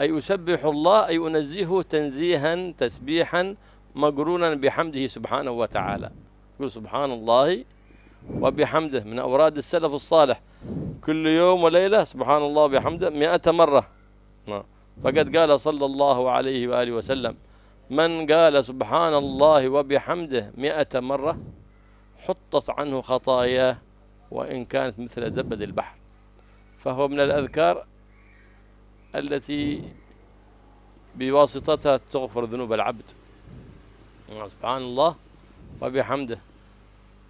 أي أسبح الله، أي أنزهه تنزيها تسبيحا مقرونا بحمده سبحانه وتعالى. يقول سبحان الله وبحمده من أوراد السلف الصالح، كل يوم وليلة سبحان الله وبحمده 100 مرة. فقد قال صلى الله عليه وآله وسلم من قال سبحان الله وبحمده 100 مرة حطت عنه خطاياه وإن كانت مثل زبد البحر. فهو من الأذكار التي بواسطتها تغفر ذنوب العبد. سبحان الله وبحمده.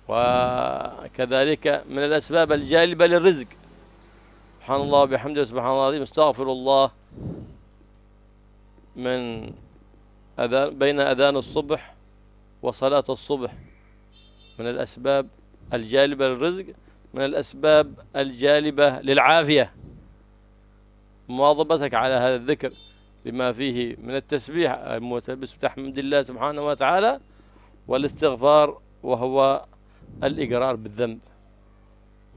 وكذلك من الأسباب الجالبة للرزق. سبحان الله وبحمده سبحان الله العظيم. استغفر الله من بين أذان الصبح وصلاة الصبح من الأسباب الجالبة للرزق، من الأسباب الجالبة للعافية. مواظبتك على هذا الذكر بما فيه من التسبيح بحمد الله سبحانه وتعالى والاستغفار، وهو الإقرار بالذنب.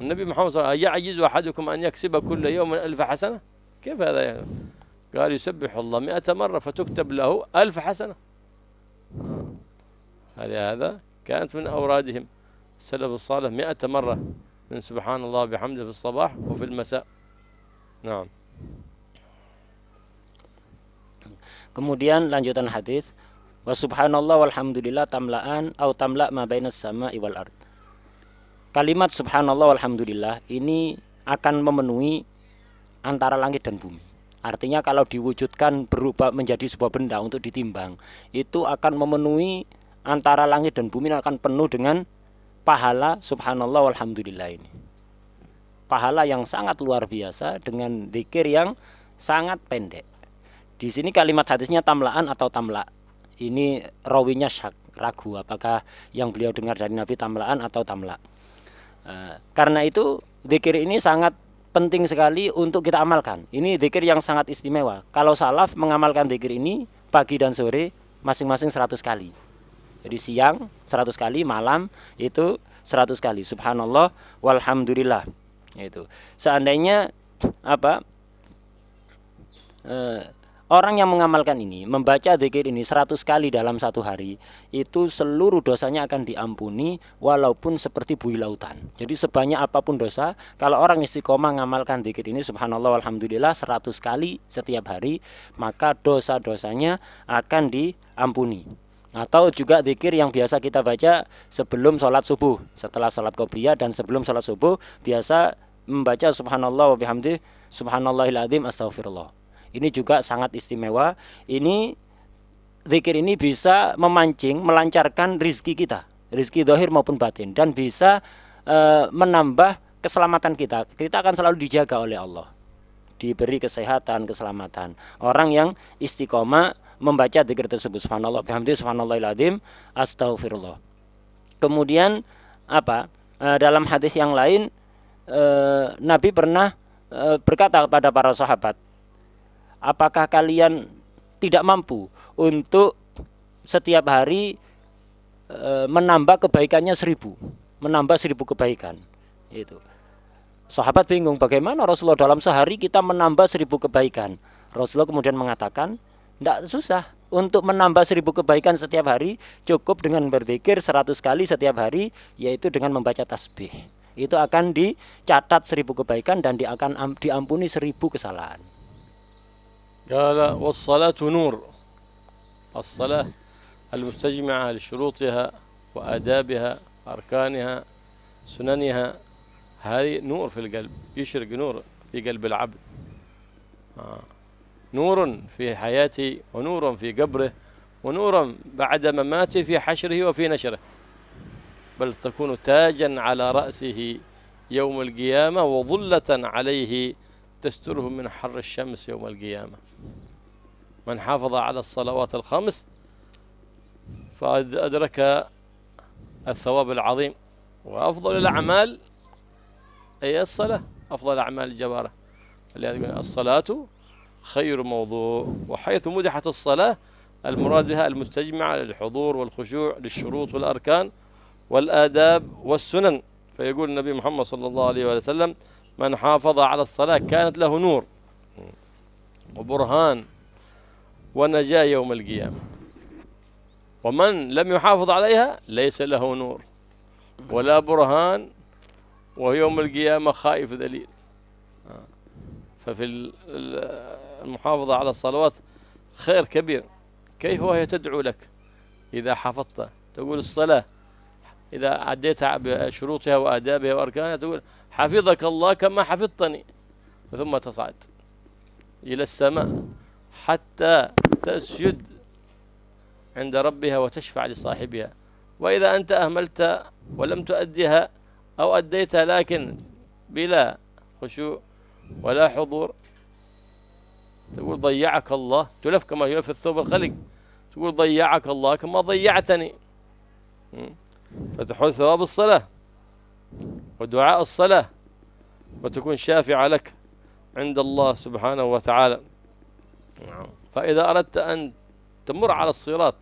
النبي محمد صلى الله عليه وسلم يعجز أحدكم أن يكسب كل يوم 1000 حسنة؟ كيف هذا يعني؟ قال يسبح الله 100 مرة فتكتب له 1000 حسنة. هذا كانت من أورادهم السلف الصالح 100 مرة من سبحان الله بحمده في الصباح وفي المساء. نعم. Kemudian lanjutan hadis, wa subhanallah walhamdulillah tamla'an au tamla' ma bainas sama'i wal ard. Kalimat subhanallah walhamdulillah ini akan memenuhi antara langit dan bumi. Artinya kalau diwujudkan berubah menjadi sebuah benda untuk ditimbang, itu akan memenuhi antara langit dan bumi, akan penuh dengan pahala subhanallah walhamdulillah ini. Pahala yang sangat luar biasa dengan zikir yang sangat pendek. Di sini kalimat hadisnya tamlaan atau tamla. Ini rawinya syak, ragu apakah yang beliau dengar dari Nabi tamlaan atau tamla. Karena itu zikir ini sangat penting sekali untuk kita amalkan. Ini zikir yang sangat istimewa. Kalau salaf mengamalkan zikir ini pagi dan sore masing-masing 100 kali. Jadi siang 100 kali, malam itu 100 kali. Subhanallah walhamdulillah. Itu. Seandainya orang yang mengamalkan ini, membaca zikir ini 100 kali dalam satu hari, itu seluruh dosanya akan diampuni walaupun seperti buih lautan. Jadi sebanyak apapun dosa, kalau orang istiqomah mengamalkan zikir ini subhanallah walhamdulillah 100 kali setiap hari, maka dosa-dosanya akan diampuni. Atau juga zikir yang biasa kita baca sebelum sholat subuh, setelah sholat qobliyah dan sebelum sholat subuh, biasa membaca subhanallah wa bihamdih subhanallahil adzim astaghfirullah. Ini juga sangat istimewa. Ini zikir ini bisa memancing, melancarkan rizki kita, rizki zahir maupun batin, dan bisa menambah keselamatan kita. Kita akan selalu dijaga oleh Allah, diberi kesehatan, keselamatan. Orang yang istiqomah membaca zikir tersebut subhanallah bihamdih subhanallahil adzim astaghfirullah. Kemudian dalam hadis yang lain Nabi pernah berkata kepada para sahabat, apakah kalian tidak mampu untuk setiap hari menambah kebaikannya 1000, menambah 1000 kebaikan? Itu. Sahabat bingung, bagaimana Rasulullah dalam sehari kita menambah 1000 kebaikan? Rasulullah kemudian mengatakan, tidak susah untuk menambah 1000 kebaikan setiap hari, cukup dengan berzikir 100 kali setiap hari, yaitu dengan membaca tasbih. Itu akan dicatat 1000 kebaikan dan akan diampuni 1000 kesalahan. قال والصلاة نور. الصلاة المستجمعة لشروطها وآدابها أركانها سننها هذه نور في القلب، يشرق نور في قلب العبد، نور في حياته ونور في قبره ونور بعد مماته في حشره وفي نشره، بل تكون تاجا على رأسه يوم القيامة وظلة عليه تستره من حر الشمس يوم القيامة. من حافظ على الصلوات الخمس فأدرك الثواب العظيم. وأفضل الأعمال هي الصلاة، أفضل أعمال الجوارح. لذلك الصلاة خير موضوع. وحيث مدحت الصلاة المراد بها المستجمعة للحضور والخشوع للشروط والأركان والآداب والسنن. فيقول النبي محمد صلى الله عليه وسلم من حافظ على الصلاة كانت له نور وبرهان ونجاة يوم القيامة، ومن لم يحافظ عليها ليس له نور ولا برهان ويوم القيامة خائف ذليل. ففي المحافظة على الصلوات خير كبير. كيف وهي تدعو لك إذا حفظت؟ تقول الصلاة إذا عديتها بشروطها وآدابها وأركانها تقول حفظك الله كما حفظتني، ثم تصعد إلى السماء حتى تسجد عند ربها وتشفع لصاحبها. وإذا أنت أهملت ولم تؤديها أو أديتها لكن بلا خشوع ولا حضور تقول ضيعك الله، تلف كما يلف الثوب الخلق، تقول ضيعك الله كما ضيعتني. فتحول ثواب الصلاة ودعاء الصلاة وتكون شافعة لك عند الله سبحانه وتعالى. فإذا أردت أن تمر على الصراط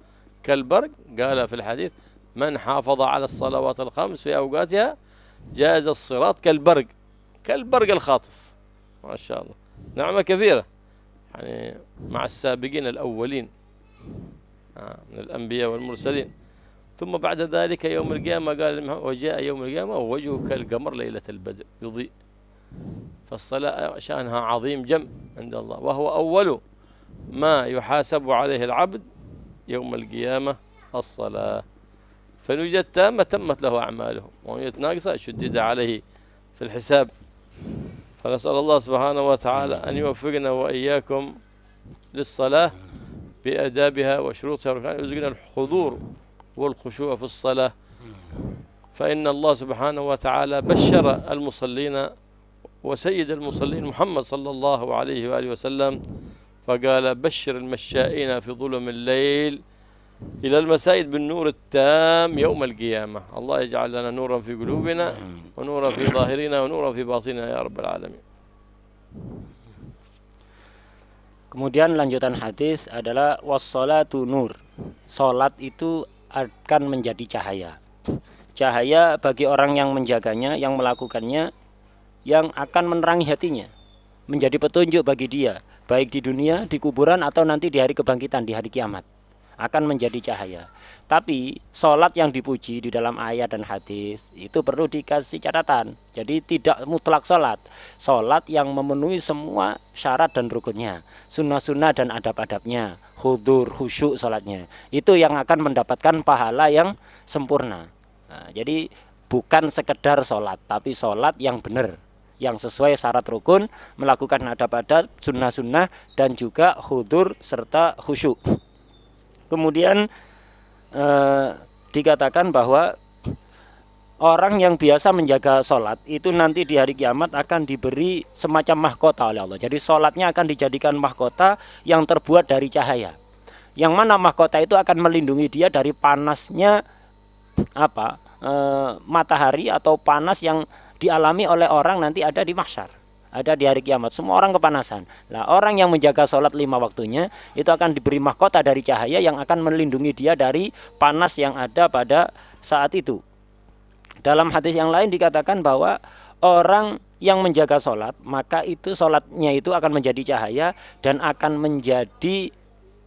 كالبرق قال في الحديث من حافظ على الصلوات الخمس في أوقاتها جاز الصراط كالبرق الخاطف، ما شاء الله، نعمة كثيرة يعني مع السابقين الأولين من الأنبياء والمرسلين. ثم بعد ذلك يوم القيامة قال وجاء يوم القيامة ووجهه كالقمر ليلة البدر يضيء. فالصلاة شأنها عظيم جم عند الله، وهو أول ما يحاسب عليه العبد يوم القيامة الصلاة. فإن وجدت تامة تمت له أعماله، وإن وجدت ناقصة شدد عليه في الحساب. فنسأل الله سبحانه وتعالى أن يوفقنا وإياكم للصلاة بآدابها وشروطها وأركانها، يرزقنا الحضور والخشوع في الصلاة. فإن الله سبحانه وتعالى بشر المصلين وسيد المصلين محمد صلى الله عليه وآله وسلم، فقال بشر المشائين في ظلم الليل إلى المساجد بالنور التام يوم القيامة. الله يجعل لنا نورا في قلوبنا ونورا في ظاهرنا ونورا في باطننا يا رب العالمين. Kemudian lanjutan hadis adalah wassalatu nur. Salat itu akan menjadi cahaya. Cahaya bagi orang yang menjaganya, yang melakukannya, yang akan menerangi hatinya, menjadi petunjuk bagi dia, baik di dunia, di kuburan, atau nanti di hari kebangkitan, di hari kiamat, akan menjadi cahaya. Tapi sholat yang dipuji di dalam ayat dan hadis itu perlu dikasih catatan. Jadi tidak mutlak sholat. Sholat yang memenuhi semua syarat dan rukunnya, sunnah-sunnah dan adab-adabnya, khudur, khusyuk sholatnya, itu yang akan mendapatkan pahala yang sempurna. Nah, jadi bukan sekedar sholat, tapi sholat yang benar, yang sesuai syarat rukun, melakukan adab-adab, sunnah-sunnah, dan juga khudur serta khusyuk. Kemudian dikatakan bahwa orang yang biasa menjaga sholat itu nanti di hari kiamat akan diberi semacam mahkota oleh Allah. Jadi sholatnya akan dijadikan mahkota yang terbuat dari cahaya, yang mana mahkota itu akan melindungi dia dari panasnya matahari atau panas yang dialami oleh orang nanti ada di mahsyar, ada di hari kiamat. Semua orang kepanasan. Nah, orang yang menjaga sholat 5 waktunya itu akan diberi mahkota dari cahaya yang akan melindungi dia dari panas yang ada pada saat itu. Dalam hadis yang lain dikatakan bahwa orang yang menjaga sholat, maka itu sholatnya itu akan menjadi cahaya dan akan menjadi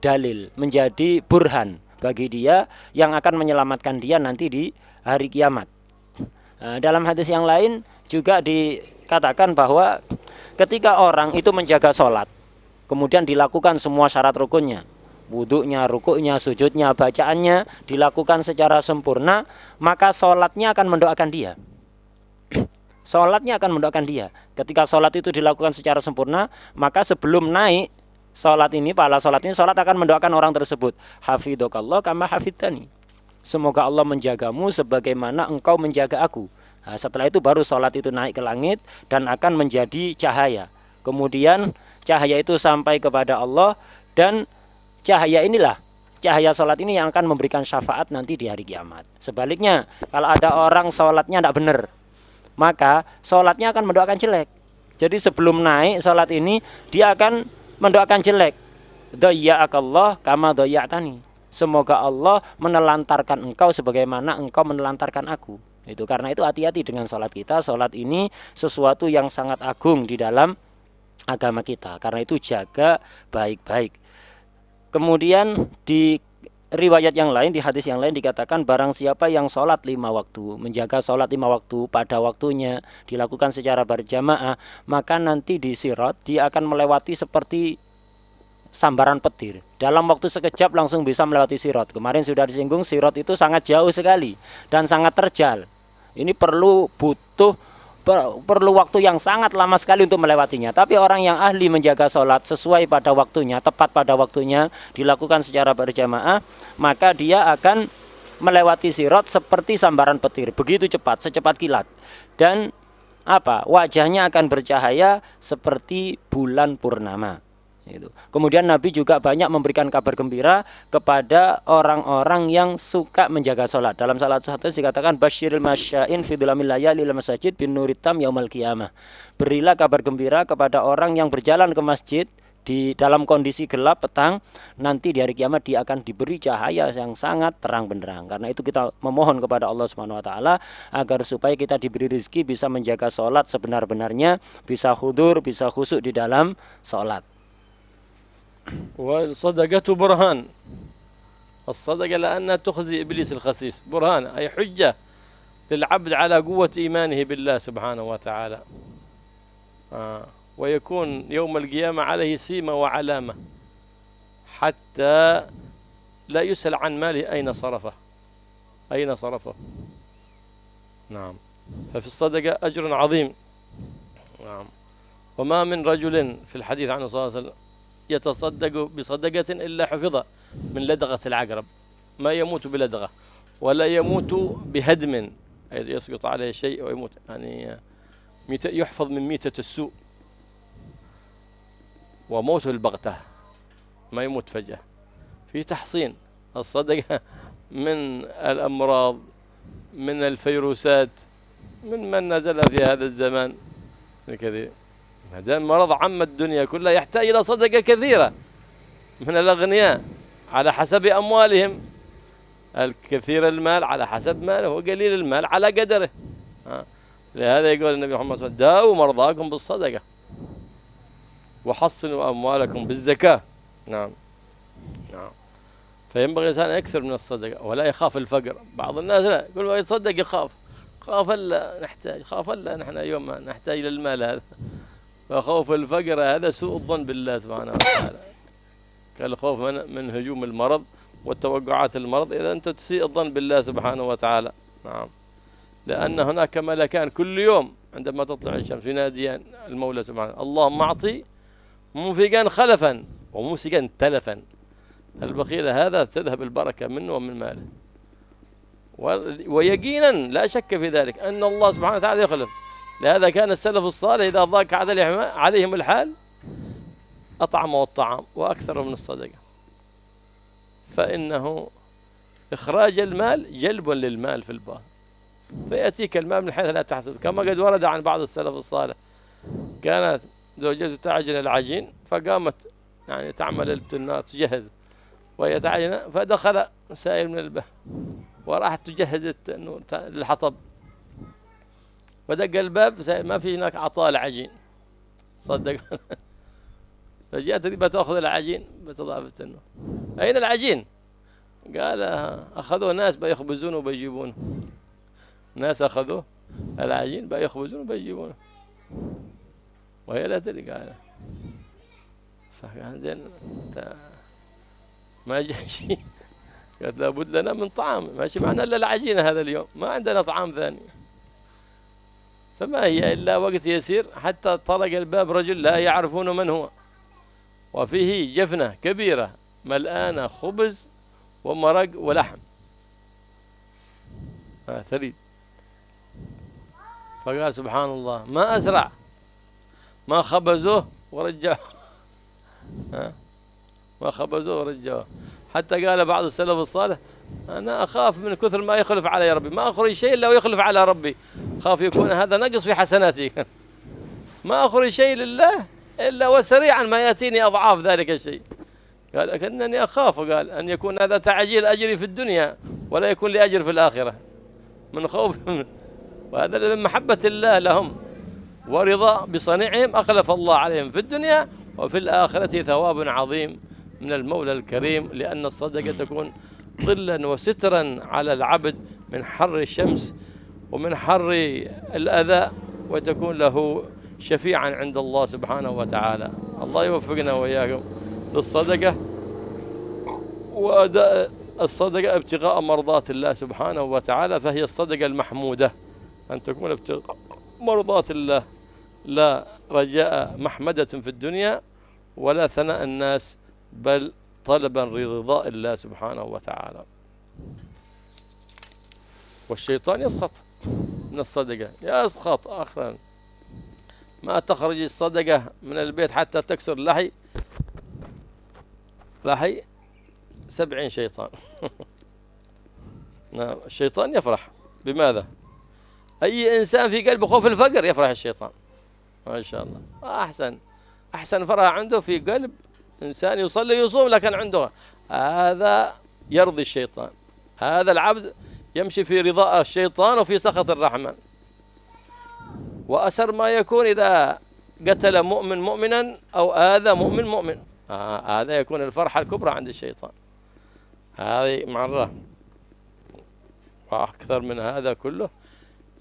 dalil, menjadi burhan bagi dia yang akan menyelamatkan dia nanti di hari kiamat. Dalam hadis yang lain juga dikatakan bahwa ketika orang itu menjaga sholat, kemudian dilakukan semua syarat rukunnya, wudhunya, rukuknya, sujudnya, bacaannya dilakukan secara sempurna, maka sholatnya akan mendoakan dia. Sholatnya akan mendoakan dia. Ketika sholat itu dilakukan secara sempurna, maka sebelum naik sholat ini, pahala sholat ini, sholat akan mendoakan orang tersebut, hafidhakallah kama hafidhani, semoga Allah menjagamu sebagaimana engkau menjaga aku. Nah, setelah itu baru sholat itu naik ke langit dan akan menjadi cahaya. Kemudian cahaya itu sampai kepada Allah, dan cahaya inilah, cahaya sholat ini yang akan memberikan syafaat nanti di hari kiamat. Sebaliknya, kalau ada orang sholatnya tidak benar, maka sholatnya akan mendoakan jelek. Jadi sebelum naik sholat ini, dia akan mendoakan jelek. Dhayya'akallah kama dhayya'tani, semoga Allah menelantarkan engkau sebagaimana engkau menelantarkan aku. Itu karena itu hati-hati dengan sholat kita. Sholat ini sesuatu yang sangat agung di dalam agama kita. Karena itu jaga baik-baik. Kemudian di riwayat yang lain, di hadis yang lain dikatakan barang siapa yang sholat 5 waktu, menjaga sholat 5 waktu pada waktunya, dilakukan secara berjamaah, maka nanti di sirat dia akan melewati seperti sambaran petir. Dalam waktu sekejap langsung bisa melewati sirat. Kemarin sudah disinggung, sirat itu sangat jauh sekali dan sangat terjal. Ini perlu waktu yang sangat lama sekali untuk melewatinya. Tapi orang yang ahli menjaga sholat sesuai pada waktunya, tepat pada waktunya, dilakukan secara berjamaah, maka dia akan melewati sirat seperti sambaran petir, begitu cepat, secepat kilat. Dan wajahnya akan bercahaya seperti bulan purnama. Itu. Kemudian Nabi juga banyak memberikan kabar gembira kepada orang-orang yang suka menjaga sholat. Dalam salah satu dikatakan basyiril masya'in fi dhulamil layali lil masajid bin nuritam yaumal qiyamah. Berilah kabar gembira kepada orang yang berjalan ke masjid di dalam kondisi gelap petang, nanti di hari kiamat dia akan diberi cahaya yang sangat terang benderang. Karena itu kita memohon kepada Allah Subhanahu wa taala agar supaya kita diberi rezeki bisa menjaga sholat sebenar-benarnya, bisa khudur, bisa khusyuk di dalam sholat. والصدقة برهان. الصدقة لأنها تخزي إبليس الخسيس، برهان أي حجة للعبد على قوة إيمانه بالله سبحانه وتعالى. ويكون يوم القيامة عليه سيمة وعلامة حتى لا يسأل عن ماله أين صرفه، أين صرفه. نعم. ففي الصدقة أجر عظيم. نعم. وما من رجل في الحديث عنه صلى الله عليه وسلم يتصدق بصدقة إلا حفظ من لدغة العقرب، ما يموت بلدغة ولا يموت بهدم يسقط عليه شيء ويموت، يعني يحفظ من ميتة السوء وموت البغتة، ما يموت فجأة. في تحصين الصدقة من الأمراض، من الفيروسات، من نزل في هذا الزمان كذا. هذا المرض عم الدنيا كلها، يحتاج إلى صدقة كثيرة من الأغنياء على حسب أموالهم. الكثير المال على حسب ماله، وقليل المال على قدره. لهذا يقول النبي محمد صلى الله عليه وسلم: داووا مرضاكم بالصدقة وحصنوا أموالكم بالزكاة. نعم. نعم. فينبغي الإنسان أن يكثر من الصدقة ولا يخاف الفقر. بعض الناس لا يقول ما يتصدق يخاف، خاف الا نحتاج، خاف الا نحن يوم نحتاج للمال هذا. فخوف الفقر هذا سوء الظن بالله سبحانه وتعالى، كالخوف من هجوم المرض والتوقعات المرض. إذا أنت تسيء الظن بالله سبحانه وتعالى. نعم. لأن هناك ملكان كل يوم عندما تطلع الشمس يناديان المولى سبحانه: اللهم أعطي منفقا خلفا وممسكا تلفا. البخيل هذا تذهب البركة منه ومن ماله. ويقينا لا شك في ذلك أن الله سبحانه وتعالى يخلف. لهذا كان السلف الصالح إذا ضاق عليهم الحال أطعموا الطعام وأكثر من الصدقة، فإنه إخراج المال جلب للمال في الباطن، فيأتيك المال من حيث لا تحسب. كما قد ورد عن بعض السلف الصالح كانت زوجته تعجن العجين، فقامت يعني تعمل التنار تجهز وهي تعجن، فدخل سائل من البحر وراحت تجهز التنور للحطب، فدق الباب سائل: ما في هناك عطاء العجين. صدق. فجاءت بتأخذ العجين بتضع في التنور. أين العجين؟ قال: أخذوه ناس بيخبزونه وبيجيبونه. ناس أخذوه العجين بيخبزونه وبيجيبونه، وهي لا تدري. قال: فقال: ما جاء شيء. قالت: لابد لنا من طعام، ماشي معنا إلا العجينة هذا اليوم، ما عندنا طعام ثاني. فما هي إلا وقت يسير حتى طرق الباب رجل لا يعرفون من هو، وفيه جفنة كبيرة ملآنة خبز ومرق ولحم ثريد. فقال: سبحان الله، ما أسرع، ما خبزوه ورجعوه. ما خبزوه ورجعوه. حتى قال بعض السلف الصالح: أنا أخاف من كثر ما يخلف علي ربي، ما أخرج شيء إلا ويخلف على ربي، خاف يكون هذا نقص في حسناتي. ما أخرج شيء لله إلا وسريعا ما يأتيني أضعاف ذلك الشيء. قال: لكنني أخاف، قال، أن يكون هذا تعجيل أجري في الدنيا ولا يكون لي أجر في الآخرة، من خوف. وهذا من محبة الله لهم ورضا بصنيعهم، أخلف الله عليهم في الدنيا وفي الآخرة ثواب عظيم من المولى الكريم، لأن الصدقة تكون ظلا وسترا على العبد من حر الشمس ومن حر الأذى، وتكون له شفيعا عند الله سبحانه وتعالى. الله يوفقنا وإياكم للصدقة وأداء الصدقة ابتغاء مرضات الله سبحانه وتعالى، فهي الصدقة المحمودة، أن تكون ابتغاء مرضات الله، لا رجاء محمدة في الدنيا ولا ثناء الناس، بل طلبا رضاء الله سبحانه وتعالى. والشيطان يسخط من الصدقة، يسخط أخرا. ما تخرج الصدقة من البيت حتى تكسر لحي 70 شيطان. نعم. الشيطان يفرح بماذا؟ أي إنسان في قلبه خوف الفقر يفرح الشيطان. ما شاء الله. أحسن أحسن فرح عنده في قلب إنسان يصلي ويصوم لكن عنده هذا يرضي الشيطان. هذا العبد يمشي في رضاء الشيطان وفي سخط الرحمن. وأسر ما يكون إذا قتل مؤمن مؤمنا أو آذى مؤمن مؤمن، هذا يكون الفرحة الكبرى عند الشيطان. هذه مرة. وأكثر من هذا كله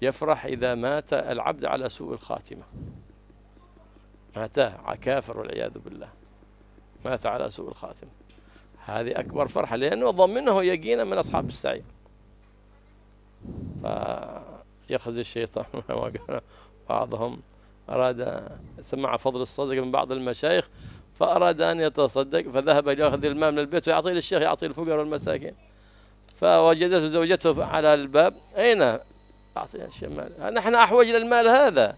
يفرح إذا مات العبد على سوء الخاتمة، مات كافر والعياذ بالله، مات على سوء الخاتمة، هذه أكبر فرحة، لأنه ضمنه يقينا من أصحاب السعير. فيخزي الشيطان. بعضهم أراد سمع فضل الصدقة من بعض المشايخ فأراد أن يتصدق، فذهب يأخذ المال من البيت ويعطيه للشيخ، يعطي الفقراء والمساكين. فوجدته زوجته على الباب: أين أعطيها المال؟ نحن أحوج إلى المال هذا.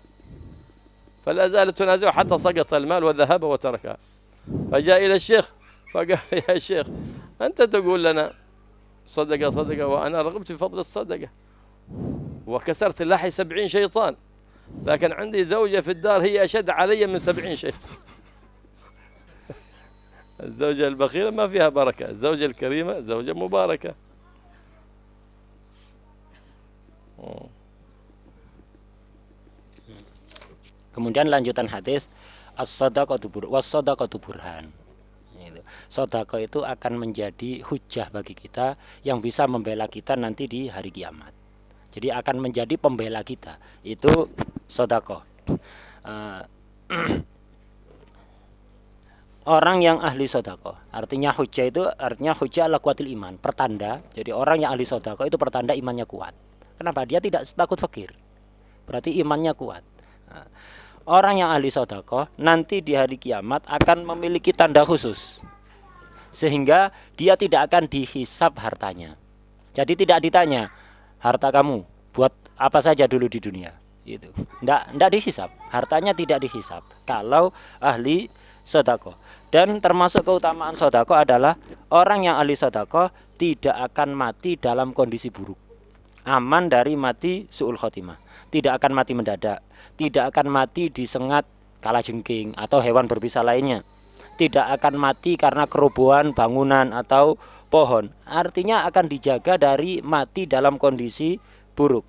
فلا زالت تنازعه حتى سقط المال وذهب وتركها. فجاء إلى الشيخ فقال: يا شيخ، أنت تقول لنا صدقة صدقة، وأنا رغبت في فضل الصدقة وكسرت لحي 70 شيطان، لكن عندي زوجة في الدار هي أشد علي من 70 شيطان. الزوجة البخيلة ما فيها بركة، الزوجة الكريمة زوجة مباركة. Kemudian lanjutan hadis, as-shadaqatu was-shadaqatu burhan. Sedekah itu akan menjadi hujah bagi kita yang bisa membela kita nanti di hari kiamat. Jadi akan menjadi pembela kita. Itu sedekah. Orang yang ahli sedekah, artinya hujah itu artinya hujah ala kuatil iman, pertanda. Jadi orang yang ahli sedekah itu pertanda imannya kuat. Kenapa? Dia tidak takut fakir. Berarti imannya kuat. Orang yang ahli sedekah nanti di hari kiamat akan memiliki tanda khusus, sehingga dia tidak akan dihisab hartanya. Jadi tidak ditanya harta kamu buat apa saja dulu di dunia. Itu tidak dihisab, hartanya tidak dihisab kalau ahli sedekah. Dan termasuk keutamaan sedekah adalah orang yang ahli sedekah tidak akan mati dalam kondisi buruk, aman dari mati su'ul khotimah, tidak akan mati mendadak, tidak akan mati disengat kalajengking atau hewan berbisa lainnya, tidak akan mati karena kerobohan bangunan atau pohon. Artinya akan dijaga dari mati dalam kondisi buruk.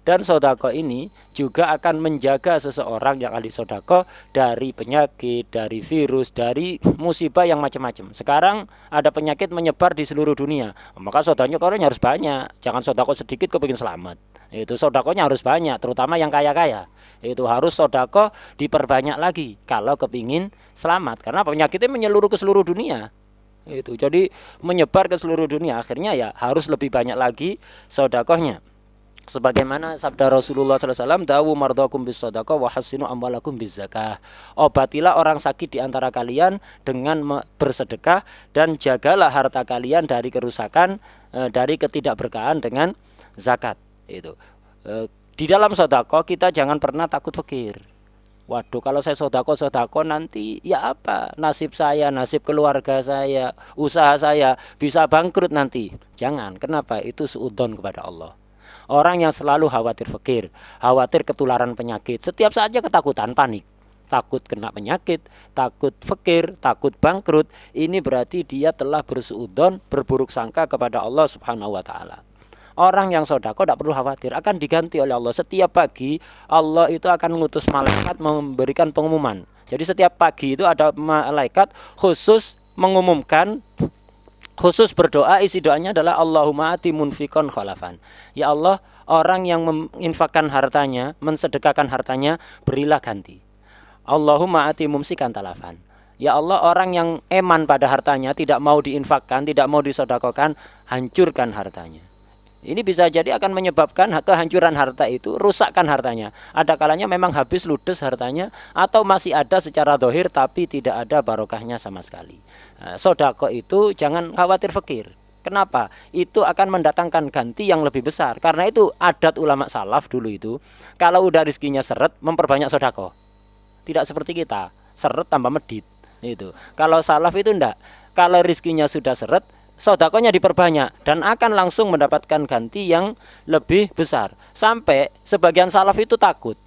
Dan sedekah ini juga akan menjaga seseorang yang ahli sedekah dari penyakit, dari virus, dari musibah yang macam-macam. Sekarang ada penyakit menyebar di seluruh dunia, maka sedekahnya harus banyak. Jangan sedekah sedikit kepingin selamat. Itu sedekahnya harus banyak, terutama yang kaya-kaya. Itu harus sedekah diperbanyak lagi kalau kepingin selamat, karena penyakitnya menyeluruh ke seluruh dunia. Itu jadi menyebar ke seluruh dunia, akhirnya ya harus lebih banyak lagi sedekahnya. Sebagaimana sabda Rasulullah SAW, dawu mardakum bis sadaqah wa hassinu amwalakum biz zakah. Obatilah orang sakit di antara kalian dengan bersedekah, dan jagalah harta kalian dari kerusakan, dari ketidakberkahan dengan zakat. Itu di dalam sedekah kita jangan pernah takut fakir. Waduh, kalau saya sedekah nanti ya apa nasib saya, nasib keluarga saya, usaha saya bisa bangkrut nanti. Jangan. Kenapa? Itu suudzon kepada Allah. Orang yang selalu khawatir fakir, khawatir ketularan penyakit, setiap saatnya ketakutan, panik, takut kena penyakit, takut fakir, takut bangkrut, ini berarti dia telah bersuudzon, berburuk sangka kepada Allah Subhanahu wa taala. Orang yang sedekah tidak perlu khawatir, akan diganti oleh Allah. Setiap pagi Allah itu akan mengutus malaikat memberikan pengumuman. Jadi setiap pagi itu ada malaikat khusus mengumumkan, khusus berdoa, isi doanya adalah Allahumma ati munfikon khalafan. Ya Allah, orang yang menginfakkan hartanya, mensedekahkan hartanya, berilah ganti. Allahumma ati mumsikan talafan. Ya Allah, orang yang eman pada hartanya, tidak mau diinfakkan, tidak mau disedekahkan, hancurkan hartanya. Ini bisa jadi akan menyebabkan kehancuran harta itu, rusakkan hartanya. Ada kalanya memang habis ludes hartanya, atau masih ada secara zahir tapi tidak ada barokahnya sama sekali. Sedekah itu jangan khawatir fakir. Kenapa? Itu akan mendatangkan ganti yang lebih besar. Karena itu adat ulama salaf dulu itu, kalau udah rizkinya seret, memperbanyak sedekah. Tidak seperti kita, seret tambah medit. Itu. Kalau salaf itu enggak. Kalau rizkinya sudah seret, sedekahnya diperbanyak dan akan langsung mendapatkan ganti yang lebih besar. Sampai sebagian salaf itu takut.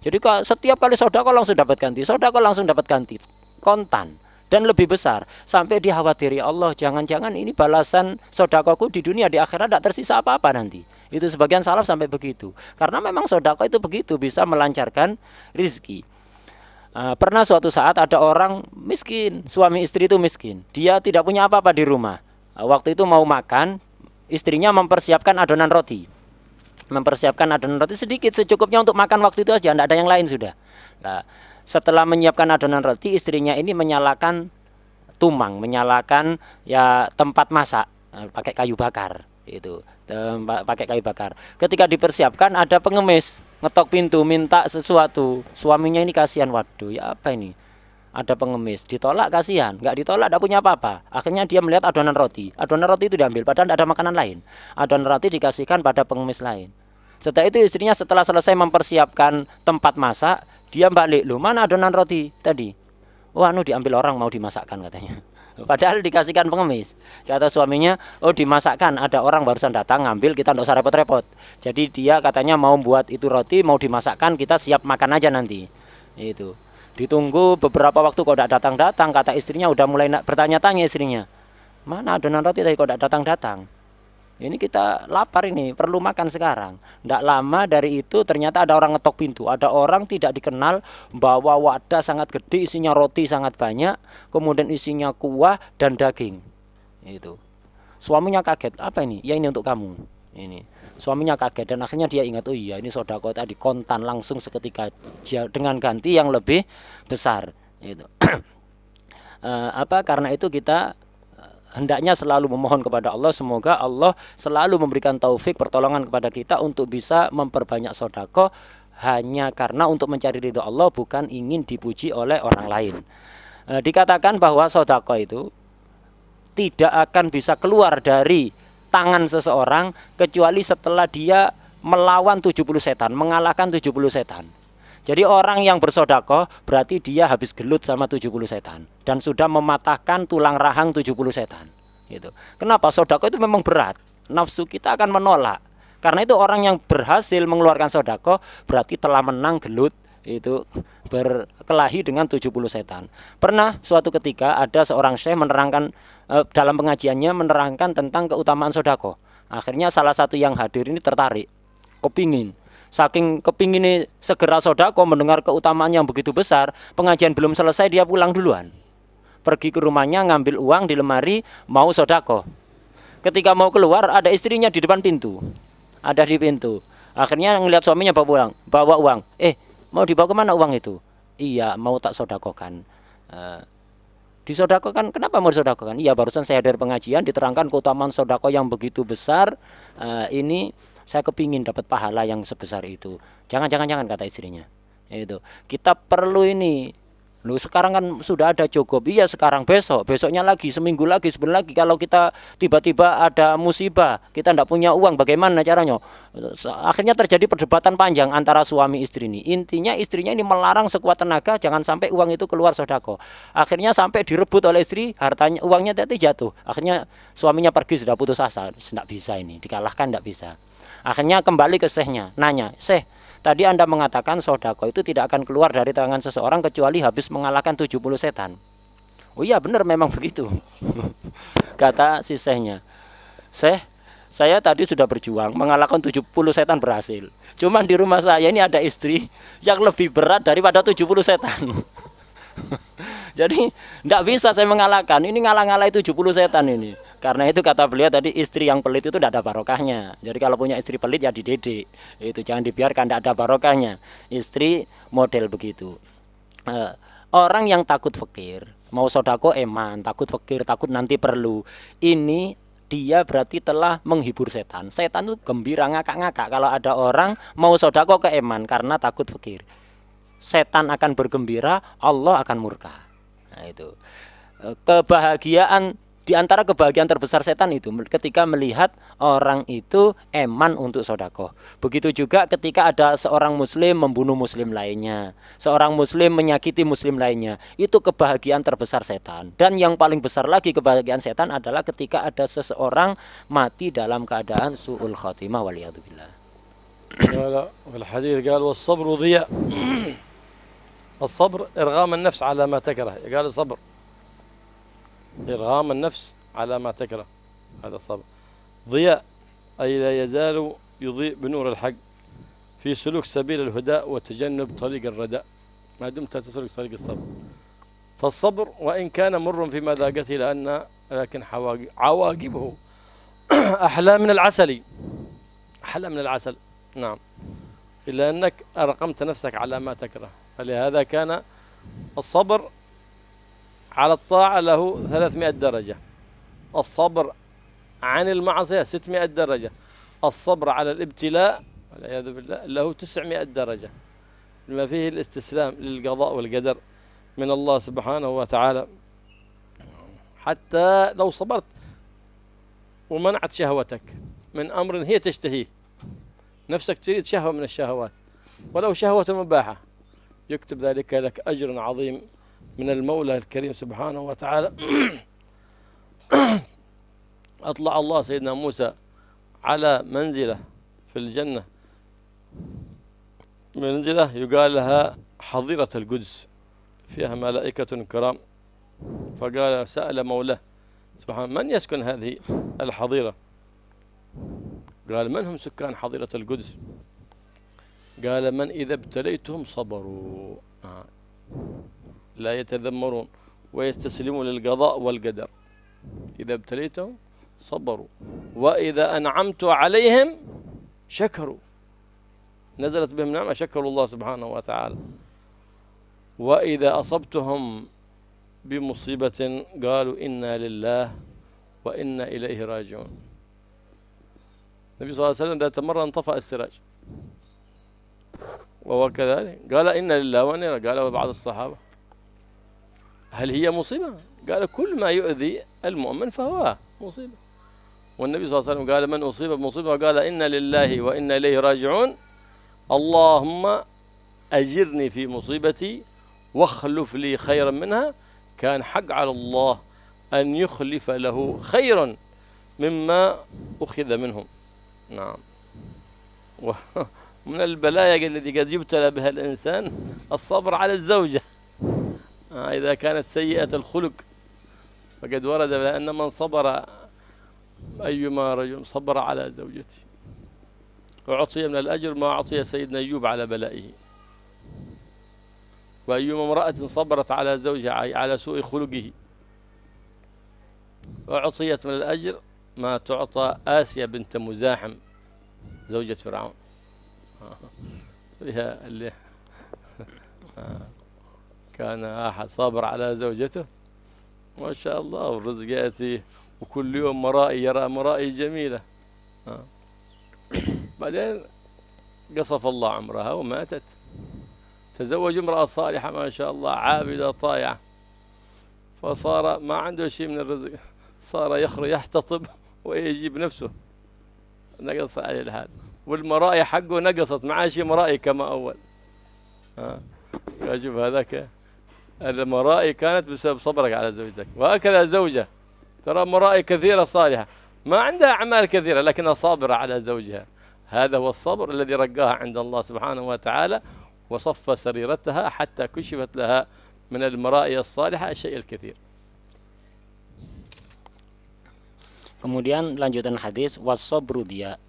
Jadi setiap kali sedekah langsung dapat ganti, sedekah langsung dapat ganti, kontan dan lebih besar, sampai dikhawatiri Allah, jangan-jangan ini balasan sedekahku di dunia, di akhirat tidak tersisa apa-apa nanti. Itu sebagian salaf sampai begitu, karena memang sedekah itu begitu bisa melancarkan rizki. Pernah suatu saat ada orang miskin, suami istri itu miskin, dia tidak punya apa-apa di rumah. Waktu itu mau makan, istrinya mempersiapkan adonan roti, sedikit secukupnya untuk makan waktu itu aja, tidak ada yang lain sudah. Nah, setelah menyiapkan adonan roti, istrinya ini menyalakan tumang, menyalakan ya tempat masak pakai kayu bakar itu, pakai kayu bakar. Ketika dipersiapkan ada pengemis ngetok pintu minta sesuatu, suaminya ini kasihan, waduh ya apa ini, ada pengemis, ditolak kasihan, nggak ditolak tidak punya apa-apa. Akhirnya dia melihat adonan roti itu diambil, padahal tidak ada makanan lain. Adonan roti dikasihkan pada pengemis lain. Setelah itu istrinya setelah selesai mempersiapkan tempat masak, dia balik, loh mana adonan roti tadi? Wah, diambil orang mau dimasakkan katanya. Padahal dikasihkan pengemis. Kata suaminya, oh dimasakkan, ada orang barusan datang ngambil, kita tidak usah repot-repot. Jadi dia katanya mau buat itu roti, mau dimasakkan, kita siap makan aja nanti. Itu. Ditunggu beberapa waktu kok tidak datang-datang, kata istrinya udah mulai bertanya-tanya istrinya. Mana adonan roti tadi kok tidak datang-datang? Ini kita lapar ini, perlu makan sekarang. Tidak lama dari itu ternyata ada orang ngetok pintu. Ada orang tidak dikenal bawa wadah sangat gede, isinya roti sangat banyak, kemudian isinya kuah dan daging. Itu. Suaminya kaget, apa ini? Ya ini untuk kamu. Ini. Suaminya kaget dan akhirnya dia ingat, oh iya ini sedekah tadi, kontan langsung seketika dengan ganti yang lebih besar. Itu. Karena itu kita hendaknya selalu memohon kepada Allah, semoga Allah selalu memberikan taufik, pertolongan kepada kita untuk bisa memperbanyak sedekah hanya karena untuk mencari ridho Allah, bukan ingin dipuji oleh orang lain. Dikatakan bahwa sedekah itu tidak akan bisa keluar dari tangan seseorang kecuali setelah dia melawan 70 setan, mengalahkan 70 setan. Jadi orang yang bersedekah berarti dia habis gelut sama 70 setan dan sudah mematahkan tulang rahang 70 setan. Gitu. Kenapa? Sedekah itu memang berat. Nafsu kita akan menolak. Karena itu orang yang berhasil mengeluarkan sedekah berarti telah menang gelut itu, berkelahi dengan 70 setan. Pernah suatu ketika ada seorang syekh menerangkan dalam pengajiannya menerangkan tentang keutamaan sedekah. Akhirnya salah satu yang hadir ini tertarik, kepingin. Saking kepinginnya segera sedekah, mendengar keutamaan yang begitu besar, pengajian belum selesai dia pulang duluan. Pergi ke rumahnya ngambil uang di lemari, mau sedekah. Ketika mau keluar ada istrinya di depan pintu. Ada di pintu. Akhirnya ngelihat suaminya bawa uang. Mau dibawa kemana uang itu? Iya, mau tak sedekahkan. Disedekahkan, kenapa mau disedekahkan? Iya, barusan saya dari pengajian diterangkan keutamaan sedekah yang begitu besar. Ini saya kepingin dapat pahala yang sebesar itu. Jangan kata istrinya. Itu. Kita perlu ini. Loh, sekarang kan sudah ada cukup. Iya, sekarang besoknya lagi, seminggu lagi, sebulan lagi. Kalau kita tiba-tiba ada musibah, kita tidak punya uang, bagaimana caranya? Akhirnya terjadi perdebatan panjang antara suami istri ini. Intinya istrinya ini melarang sekuat tenaga jangan sampai uang itu keluar sedekah. Akhirnya sampai direbut oleh istri, hartanya, uangnya tadi jatuh. Akhirnya suaminya pergi, sudah putus asa, tidak bisa ini, dikalahkan tidak bisa. Akhirnya kembali ke syekhnya, nanya, "Syekh, tadi Anda mengatakan sedekah itu tidak akan keluar dari tangan seseorang kecuali habis mengalahkan 70 setan." Oh iya benar, memang begitu. Kata si syekhnya, "Syekh, saya tadi sudah berjuang mengalahkan 70 setan berhasil. Cuman di rumah saya ini ada istri yang lebih berat daripada 70 setan." Jadi tidak bisa saya mengalahkan. Ini ngalah-ngalahi 70 setan ini. Karena itu kata beliau tadi, istri yang pelit itu tidak ada barokahnya. Jadi kalau punya istri pelit ya dididik. Itu jangan dibiarkan, tidak ada barokahnya. Istri model begitu. Orang yang takut fakir, mau sedekah eman, takut fakir, takut nanti perlu. Ini dia berarti telah menghibur setan. Setan itu gembira ngakak-ngakak kalau ada orang mau sedekah ke eman karena takut fakir. Setan akan bergembira, Allah akan murka. Nah, itu kebahagiaan, di antara kebahagiaan terbesar setan itu ketika melihat orang itu eman untuk sedekah. Begitu juga ketika ada seorang muslim membunuh muslim lainnya, seorang muslim menyakiti muslim lainnya, itu kebahagiaan terbesar setan. Dan yang paling besar lagi kebahagiaan setan adalah ketika ada seseorang mati dalam keadaan su'ul khotimah, waliyadzubillah. قال في الحديث قال والصبر ضياء. الصبر إرغام النفس على ما تكره، قال الصبر إرغام النفس على ما تكره، هذا الصبر. ضياء أي لا يزال يضيء بنور الحق في سلوك سبيل الهدى وتجنب طريق الردى ما دمت تسلك طريق الصبر. فالصبر وإن كان مر في مذاقته لكن عواقبه أحلى من العسل، أحلى من العسل. نعم، إلا أنك أرقمت نفسك على ما تكره. فلهذا كان الصبر على الطاعة له 300 درجة، الصبر عن المعصية 600 درجة، الصبر على الابتلاء والعياذ بالله له 900 درجة، بما فيه الاستسلام للقضاء والقدر من الله سبحانه وتعالى. حتى لو صبرت ومنعت شهوتك من أمر هي تشتهيه، نفسك تريد شهوة من الشهوات ولو شهوة مباحة، يكتب ذلك لك أجر عظيم من المولى الكريم سبحانه وتعالى. أطلع الله سيدنا موسى على منزلة في الجنة، منزلة يقال لها حظيرة القدس، فيها ملائكة كرام. فقال سأل مولاه سبحانه من يسكن هذه الحظيرة؟ قال من هم سكان حظيرة القدس؟ قال من إذا ابتليتهم صبروا، لا يتذمرون ويستسلمون للقضاء والقدر. إذا ابتليتهم صبروا وإذا أنعمت عليهم شكروا، نزلت بهم نعمة شكروا الله سبحانه وتعالى. وإذا أصبتهم بمصيبة قالوا إنا لله وإنا إليه راجعون. النبي صلى الله عليه وسلم ذات مرة انطفأ السراج وهو كذلك قال إنا لله وإنا إليه. قال وبعض الصحابة هل هي مصيبة؟ قال كل ما يؤذي المؤمن فهو مصيبة. والنبي صلى الله عليه وسلم قال من أصيب بمصيبة وقال إنا لله وإنا إليه راجعون اللهم أجرني في مصيبتي واخلف لي خيرا منها، كان حق على الله أن يخلف له خيرا مما أخذ منهم. نعم. ومن البلايا التي قد يبتلى بها الإنسان الصبر على الزوجة، إذا كانت سيئة الخلق، فقد ورد بأن من صبر أيما رجل صبر على زوجته وأعطي من الأجر ما أعطي سيدنا أيوب على بلائه. وأيما امرأة صبرت على زوجها على سوء خلقه وأعطيت من الأجر ما تعطى آسيا بنت مزاحم زوجة فرعون. فيها اللي كان أحد صابر على زوجته ما شاء الله والرزق يأتي وكل يوم مرائي يرى مرائي جميلة. بعدين قصف الله عمرها وماتت، تزوج امرأة صالحة ما شاء الله عابدة طائعة، فصار ما عنده شيء من الرزق، صار يحتطب ويجيب نفسه، نقص عليه الحال، والمرائي حقه نقصت ما عاد شيء مرائي كما أول. شوف هذاك المرائي كانت بسبب صبرك على زوجتك. وهكذا زوجة ترى مرائي كثيرة صالحة ما عندها أعمال كثيرة لكنها صابرة على زوجها، هذا هو الصبر الذي رقاها عند الله سبحانه وتعالى وصف سريرتها حتى كشفت لها من المرائي الصالحة الشيء الكثير. Kemudian lanjutan hadis was-sabru dia.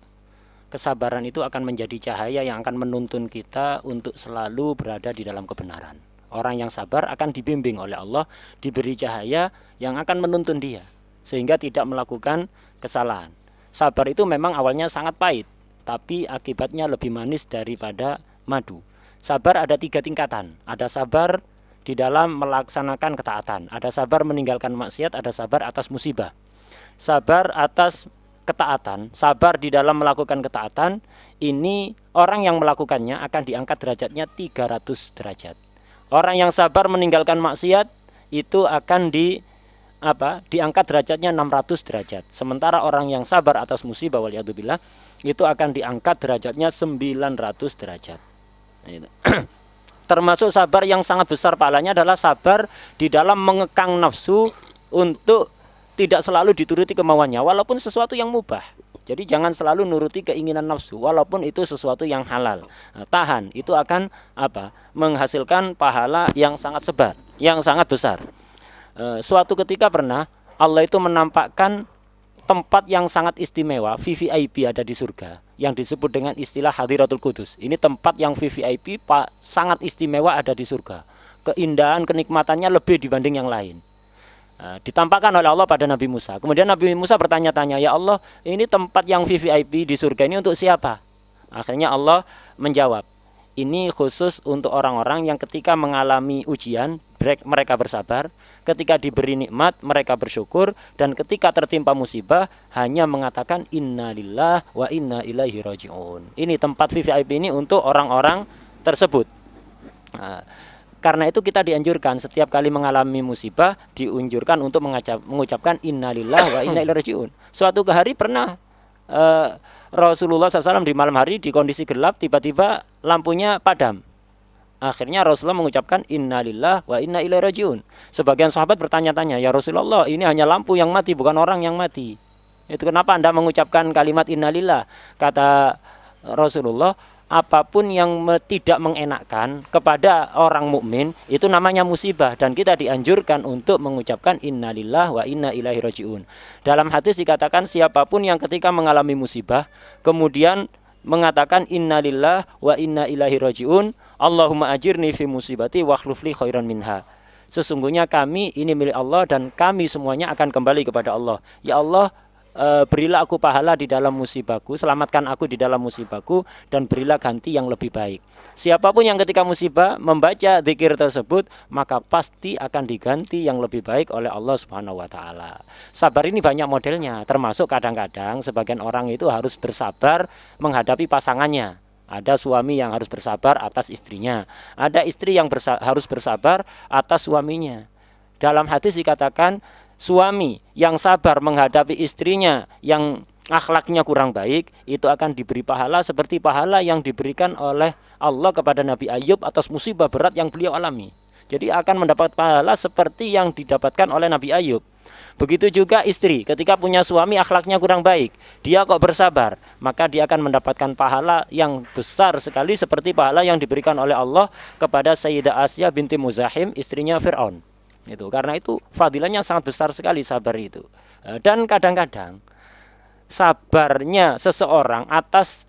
Kesabaran itu akan menjadi cahaya yang akan menuntun kita untuk selalu berada di dalam kebenaran. Orang yang sabar akan dibimbing oleh Allah, diberi cahaya yang akan menuntun dia sehingga tidak melakukan kesalahan. Sabar itu memang awalnya sangat pahit, tapi akibatnya lebih manis daripada madu. Sabar ada 3 tingkatan. Ada sabar di dalam melaksanakan ketaatan, ada sabar meninggalkan maksiat, ada sabar atas musibah. Sabar atas ketaatan, sabar di dalam melakukan ketaatan, ini orang yang melakukannya akan diangkat derajatnya 300 derajat. Orang yang sabar meninggalkan maksiat itu akan diangkat derajatnya 600 derajat. Sementara orang yang sabar atas musibah waliyadzubillah itu akan diangkat derajatnya 900 derajat. Termasuk sabar yang sangat besar pahalanya adalah sabar di dalam mengekang nafsu untuk tidak selalu dituruti kemauannya walaupun sesuatu yang mubah. Jadi jangan selalu nuruti keinginan nafsu walaupun itu sesuatu yang halal. Tahan, itu akan menghasilkan pahala yang sangat besar. Suatu ketika pernah Allah itu menampakkan tempat yang sangat istimewa, VVIP ada di surga, yang disebut dengan istilah Hadiratul Qudus. Ini tempat yang VVIP sangat istimewa ada di surga. Keindahan, kenikmatannya lebih dibanding yang lain. Ditampakkan oleh Allah pada Nabi Musa. Kemudian Nabi Musa bertanya-tanya, ya Allah, ini tempat yang VVIP di surga ini untuk siapa? Akhirnya Allah menjawab, ini khusus untuk orang-orang yang ketika mengalami ujian, mereka bersabar, ketika diberi nikmat mereka bersyukur, dan ketika tertimpa musibah hanya mengatakan innalillah wa inna ilaihi raji'un. Ini tempat VVIP ini untuk orang-orang tersebut. Karena itu kita dianjurkan setiap kali mengalami musibah dianjurkan untuk mengucapkan innalillah wa inna ilaihi raji'un. Suatu hari pernah Rasulullah SAW di malam hari di kondisi gelap tiba-tiba lampunya padam. Akhirnya Rasulullah mengucapkan innalillah wa inna ilaihi raji'un. Sebagian sahabat bertanya-tanya, ya Rasulullah, ini hanya lampu yang mati bukan orang yang mati. Itu kenapa Anda mengucapkan kalimat innalillah? Kata Rasulullah, apapun yang tidak mengenakkan kepada orang mukmin itu namanya musibah, dan kita dianjurkan untuk mengucapkan innalillah wa inna ilaihi raji'un. Dalam hadis dikatakan siapapun yang ketika mengalami musibah kemudian mengatakan innalillah wa inna ilaihi raji'un, Allahumma ajirni fi musibati wa akhlif li khairan minha. Sesungguhnya kami ini milik Allah dan kami semuanya akan kembali kepada Allah. Ya Allah, berilah aku pahala di dalam musibahku, selamatkan aku di dalam musibahku, dan berilah ganti yang lebih baik. Siapapun yang ketika musibah membaca zikir tersebut, maka pasti akan diganti yang lebih baik oleh Allah Subhanahu wa taala. Sabar ini banyak modelnya, termasuk kadang-kadang sebagian orang itu harus bersabar menghadapi pasangannya. Ada suami yang harus bersabar atas istrinya, ada istri yang harus bersabar atas suaminya. Dalam hadis dikatakan suami yang sabar menghadapi istrinya yang akhlaknya kurang baik itu akan diberi pahala seperti pahala yang diberikan oleh Allah kepada Nabi Ayub atas musibah berat yang beliau alami. Jadi akan mendapat pahala seperti yang didapatkan oleh Nabi Ayub. Begitu juga istri, ketika punya suami akhlaknya kurang baik, dia kok bersabar, maka dia akan mendapatkan pahala yang besar sekali seperti pahala yang diberikan oleh Allah kepada Sayyidah Asya binti Muzahim, istrinya Fir'aun. Itu karena itu fadilahnya sangat besar sekali sabar itu. Dan kadang-kadang sabarnya seseorang atas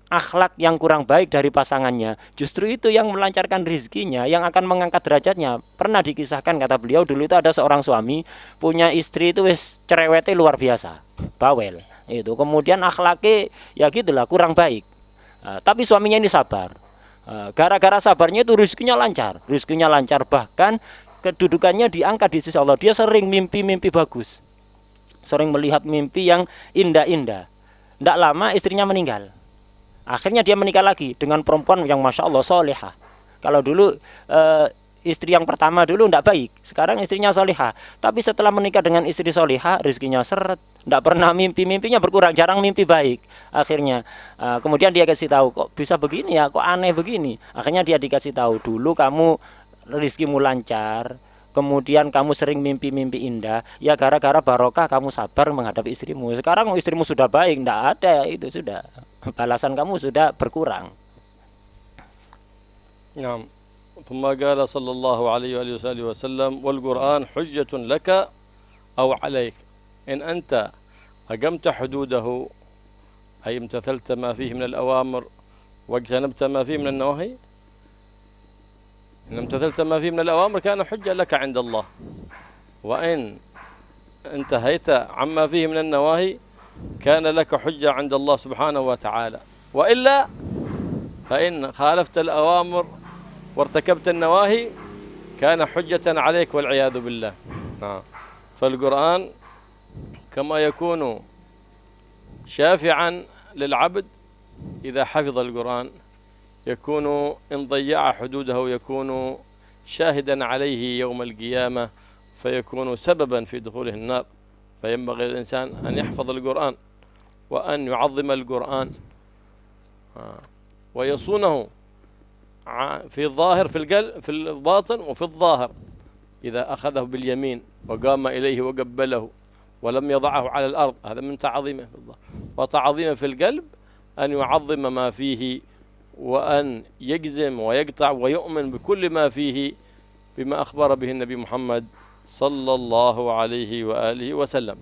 akhlak yang kurang baik dari pasangannya justru itu yang melancarkan rizkinya, yang akan mengangkat derajatnya. Pernah dikisahkan, kata beliau, dulu itu ada seorang suami punya istri itu wis cerewetnya luar biasa, bawel itu, kemudian akhlaknya ya gitulah kurang baik. Tapi suaminya ini sabar. Gara-gara sabarnya itu rizkinya lancar, bahkan kedudukannya diangkat di sisi Allah. Dia sering mimpi-mimpi bagus, sering melihat mimpi yang indah-indah. Tidak lama istrinya meninggal. Akhirnya dia menikah lagi dengan perempuan yang masya Allah solehah. Kalau dulu istri yang pertama dulu tidak baik, sekarang istrinya solehah. Tapi setelah menikah dengan istri solehah, rezekinya seret. Tidak pernah mimpinya berkurang, jarang mimpi baik. Akhirnya kemudian dia kasih tahu, kok bisa begini ya, kok aneh begini. Akhirnya dia dikasih tahu, dulu kamu rezekimu lancar, kemudian kamu sering mimpi-mimpi indah, ya gara-gara barokah kamu sabar menghadapi istrimu. Sekarang istrimu sudah baik, tidak ada itu, sudah balasan kamu sudah berkurang. نعم. ثم قال صلى الله عليه وآله وسلم والقرآن حجة لك أو عليك إن أنت أقمت حدوده أي امتثلت ما فيه من الأوامر واجتنبت ما فيه من النواهي. إن امتثلت ما فيه من الأوامر كان حجة لك عند الله، وإن انتهيت عما فيه من النواهي كان لك حجة عند الله سبحانه وتعالى. وإلا فإن خالفت الأوامر وارتكبت النواهي كان حجة عليك والعياذ بالله. فالقرآن كما يكون شافعا للعبد إذا حفظ القرآن، يكون إن ضيع حدوده يكون شاهدا عليه يوم القيامة فيكون سببا في دخوله النار. فينبغي للإنسان أن يحفظ القرآن وأن يعظم القرآن ويصونه في الظاهر في القلب في الباطن وفي الظاهر. إذا أخذه باليمين وقام إليه وقبله ولم يضعه على الأرض هذا من تعظيمه في الله. وتعظيما في القلب أن يعظم ما فيه، وأن يجزم ويقطع ويؤمن بكل ما فيه بما أخبر به النبي محمد صلى الله عليه وآله وسلم.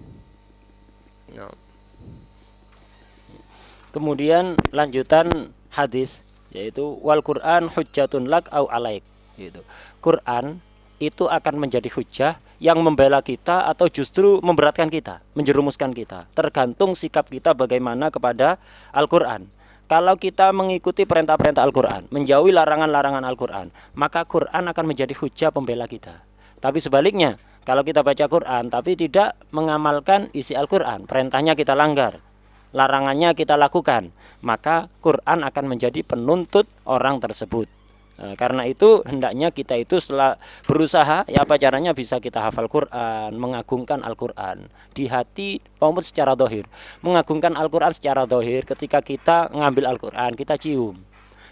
Kemudian lanjutan hadis yaitu wal Quran hujjatun lak au alaik. Gitu. Quran itu akan menjadi hujjah yang membela kita atau justru memberatkan kita, menjerumuskan kita. Tergantung sikap kita bagaimana kepada Al-Quran. Kalau kita mengikuti perintah-perintah Al-Quran, menjauhi larangan-larangan Al-Quran, maka Quran akan menjadi hujjah pembela kita. Tapi sebaliknya, kalau kita baca Quran tapi tidak mengamalkan isi Al-Quran, perintahnya kita langgar, larangannya kita lakukan, maka Quran akan menjadi penuntut orang tersebut. Nah, karena itu hendaknya kita itu setelah berusaha ya apa caranya bisa kita hafal Quran, mengagungkan Al-Quran di hati maupun secara dohir. Mengagungkan Al-Quran secara dohir ketika kita ngambil Al-Quran kita cium,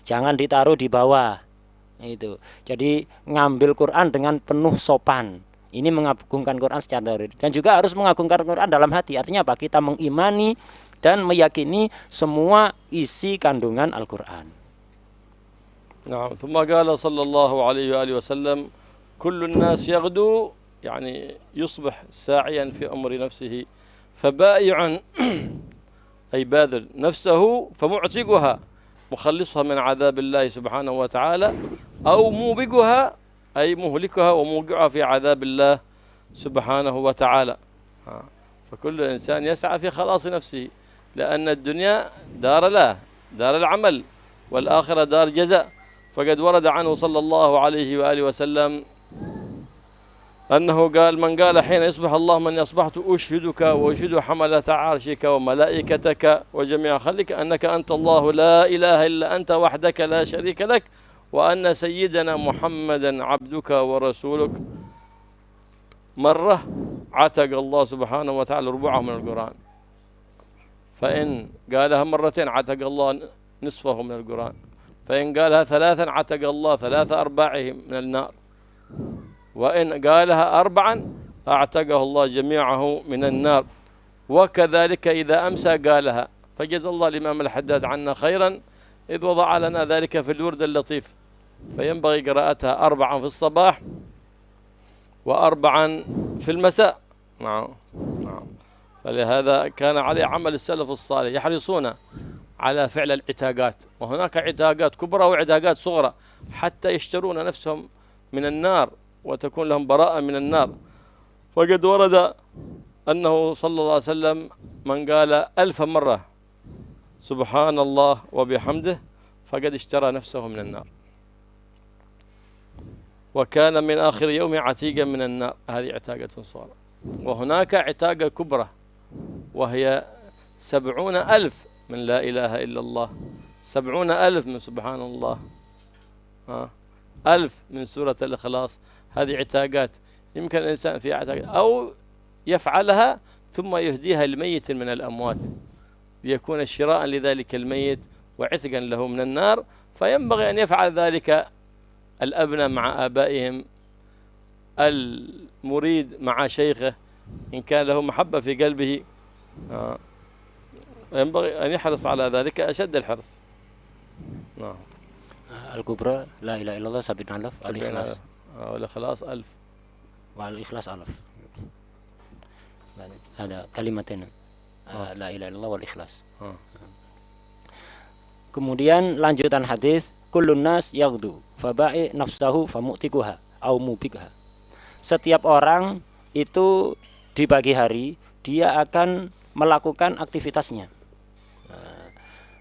jangan ditaruh di bawah. Itu. Jadi ngambil Quran dengan penuh sopan. Ini mengagungkan Quran secara dohir. Dan juga harus mengagungkan Quran dalam hati. Artinya apa? Kita mengimani dan meyakini semua isi kandungan Al-Quran. نعم. ثم قال صلى الله عليه وآله وسلم كل الناس يغدو يعني يصبح ساعيا في أمر نفسه فبائع أي باذل نفسه فمعتقها مخلصها من عذاب الله سبحانه وتعالى أو موبقها أي مهلكها وموقعها في عذاب الله سبحانه وتعالى. فكل إنسان يسعى في خلاص نفسه لأن الدنيا دار له دار العمل والآخرة دار جزاء. فقد ورد عنه صلى الله عليه وآله وسلم أنه قال من قال حين يصبح الله من أصبحت أشهدك وأشهد حملة عرشك وملائكتك وجميع خلقك أنك أنت الله لا إله إلا أنت وحدك لا شريك لك وأن سيدنا محمدا عبدك ورسولك مرة عتق الله سبحانه وتعالى ربعه من القرآن. فإن قالها مرتين عتق الله نصفه من القرآن. فإن قالها ثلاثا عتق الله ثلاث أرباعه من النار. وإن قالها أربعا أعتقه الله جميعه من النار. وكذلك إذا أمسى قالها. فجزا الله الإمام الحداد عنا خيرا إذ وضع لنا ذلك في الورد اللطيف. فينبغي قراءتها أربعا في الصباح وأربعا في المساء. نعم. فلهذا كان عليه عمل السلف الصالح يحرصون على فعل العتاقات، وهناك عتاقات كبرى وعتاقات صغرى حتى يشترون نفسهم من النار وتكون لهم براءة من النار. وقد ورد أنه صلى الله عليه وسلم من قال 1000 مرة سبحان الله وبحمده فقد اشترى نفسه من النار وكان من آخر يوم عتيقا من النار. هذه عتاقة صغرى. وهناك عتاقة كبرى وهي 70,000 من لا إله إلا الله، 70,000 من سبحان الله، 1000 من سورة الإخلاص. هذه عتاقات يمكن الإنسان فيها عتاقات أو يفعلها ثم يهديها لميت من الأموات ليكون شراء لذلك الميت وعتقا له من النار. فينبغي أن يفعل ذلك الأبناء مع آبائهم، المريد مع شيخه إن كان له محبة في قلبه، ينبغي أن يحرص على ذلك أشد الحرص. نعم. الكبرى لا إله إلا الله 70,000 الإخلاص والإخلاص 1000 والإخلاص 1000. هذا كلمتين لا إله إلا الله والإخلاص. Kemudian lanjutan hadis kullun nas yaghdu faba'i nafsahu famu'tikuha au mubikha. Setiap orang itu di pagi hari dia akan melakukan aktivitasnya.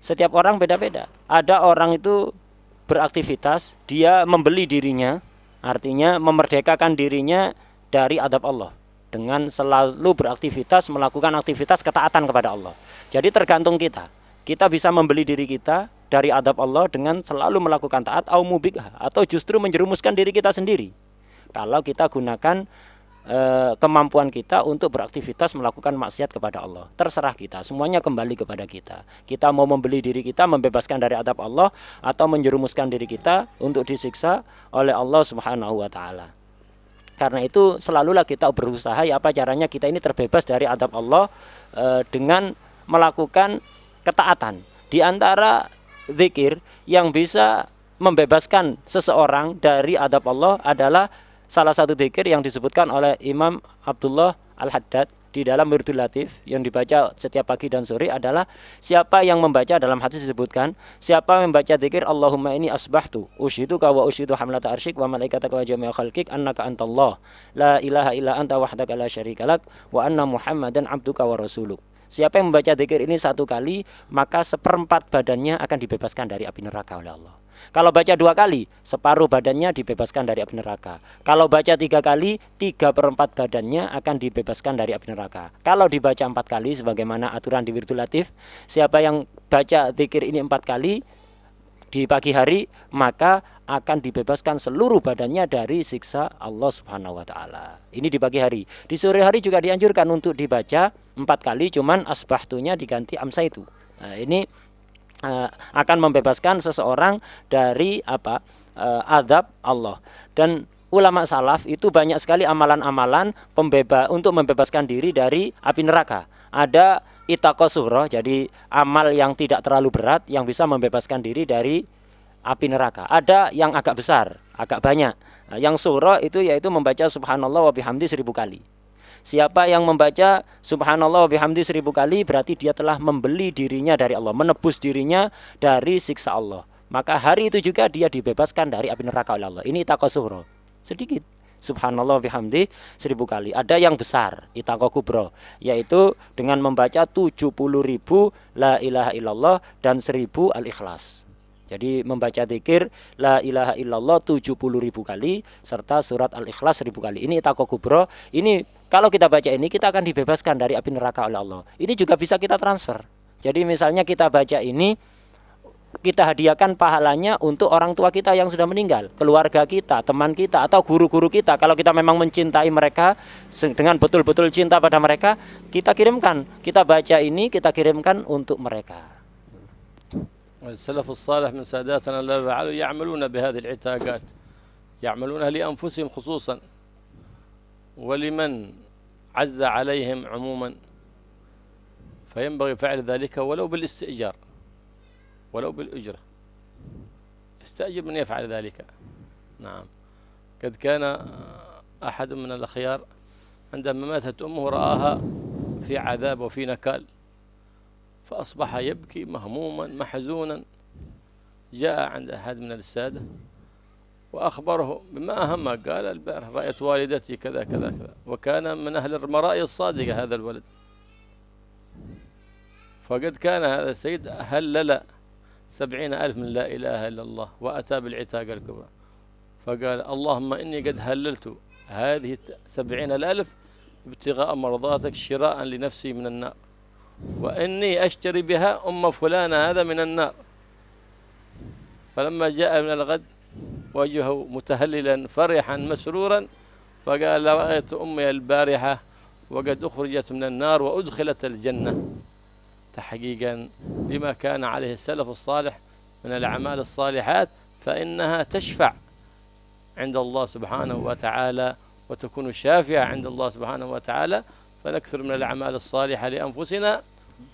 Setiap orang beda-beda. Ada orang itu beraktivitas, dia membeli dirinya, artinya memerdekakan dirinya dari adab Allah dengan selalu beraktivitas, melakukan aktivitas ketaatan kepada Allah. Jadi tergantung kita. Kita bisa membeli diri kita dari adab Allah dengan selalu melakukan taat atau justru menjerumuskan diri kita sendiri. Kalau kita gunakan kemampuan kita untuk beraktivitas melakukan maksiat kepada Allah, terserah kita, semuanya kembali kepada kita. Kita mau membeli diri kita, membebaskan dari adab Allah, atau menjerumuskan diri kita untuk disiksa oleh Allah Subhanahu wa Ta'ala. Karena itu selalulah kita berusaha ya apa caranya kita ini terbebas dari adab Allah dengan melakukan ketaatan. Di antara zikir yang bisa membebaskan seseorang dari adab Allah adalah salah satu zikir yang disebutkan oleh Imam Abdullah Al-Haddad di dalam Wirdul Latif yang dibaca setiap pagi dan sore adalah siapa yang membaca, dalam hadis disebutkan, siapa yang membaca zikir Allahumma inni asbahtu usyiduka wa usyidu hamlata arsyiq wa malaikataka wa jami'a khalqik annaka antallah la ilaha illa anta wahdaka la syarikalak wa anna muhammadan abduka wa rasuluk. Siapa yang membaca zikir ini satu kali, maka seperempat badannya akan dibebaskan dari api neraka oleh Allah. Kalau baca 2 kali, separuh badannya dibebaskan dari api neraka. Kalau baca 3 kali, 3/4 badannya akan dibebaskan dari api neraka. Kalau dibaca 4 kali, sebagaimana aturan di Wirdul Latif, siapa yang baca zikir ini 4 kali di pagi hari, maka akan dibebaskan seluruh badannya dari siksa Allah Subhanahu wa taala. Ini di pagi hari. Di sore hari juga dianjurkan untuk dibaca 4 kali, cuman asbahtunya diganti amsaitu. Nah, ini akan membebaskan seseorang dari azab Allah. Dan ulama salaf itu banyak sekali amalan-amalan untuk membebaskan diri dari api neraka. Ada itaqah sughra, jadi amal yang tidak terlalu berat yang bisa membebaskan diri dari api neraka. Ada yang agak besar, agak banyak. Nah, yang sughra itu yaitu membaca subhanallah wa bihamdi 1000 kali. Siapa yang membaca subhanallah wa bihamdi 1000 kali, berarti dia telah membeli dirinya dari Allah, menebus dirinya dari siksa Allah. Maka hari itu juga dia dibebaskan dari api neraka oleh Allah. Ini itaqah sughra, sedikit. Subhanallah bihamdi 1000 kali. Ada yang besar, itaqah kubra, yaitu dengan membaca 70.000 la ilaha illallah dan 1000 al-ikhlas. Jadi membaca zikir la ilaha illallah 70.000 kali serta surat al-ikhlas 1000 kali. Ini itaqah kubra. Ini kalau kita baca ini, kita akan dibebaskan dari api neraka oleh Allah. Ini juga bisa kita transfer. Jadi misalnya kita baca ini, kita hadiahkan pahalanya untuk orang tua kita yang sudah meninggal, keluarga kita, teman kita, atau guru-guru kita. Kalau kita memang mencintai mereka, dengan betul-betul cinta pada mereka, kita kirimkan. Kita baca ini, kita kirimkan untuk mereka. السلف الصالح من ساداتنا الله تعالى يعملون بهذه العتاقات، يعملونها لأنفسهم خصوصا ولمن عز عليهم عموما، فينبغي فعل ذلك ولو بالاستئجار، ولو بالأجرة. استأجر من يفعل ذلك. نعم، قد كان أحد من الأخيار عندما ماتت أمه رآها في عذاب وفي نكال، فأصبح يبكي مهموما محزونا. جاء عند أحد من السادة وأخبره بما أهمه، قال البارحة رأيت والدتي كذا كذا كذا، وكان من أهل المرائي الصادقة هذا الولد. فقد كان هذا السيد هلل 70,000 من لا إله إلا الله وأتى بالعتاق الكبرى، فقال اللهم إني قد هللت هذه 70,000 ابتغاء مرضاتك شراء لنفسي من النار، وإني أشتري بها أم فلان هذا من النار. فلما جاء من الغد وجهه متهللا فرحا مسرورا، فقال رأيت أمي البارحة وقد أخرجت من النار وأدخلت الجنة، تحقيقا لما كان عليه السلف الصالح من الأعمال الصالحات، فإنها تشفع عند الله سبحانه وتعالى وتكون شافعة عند الله سبحانه وتعالى. فنكثر من الأعمال الصالحة لأنفسنا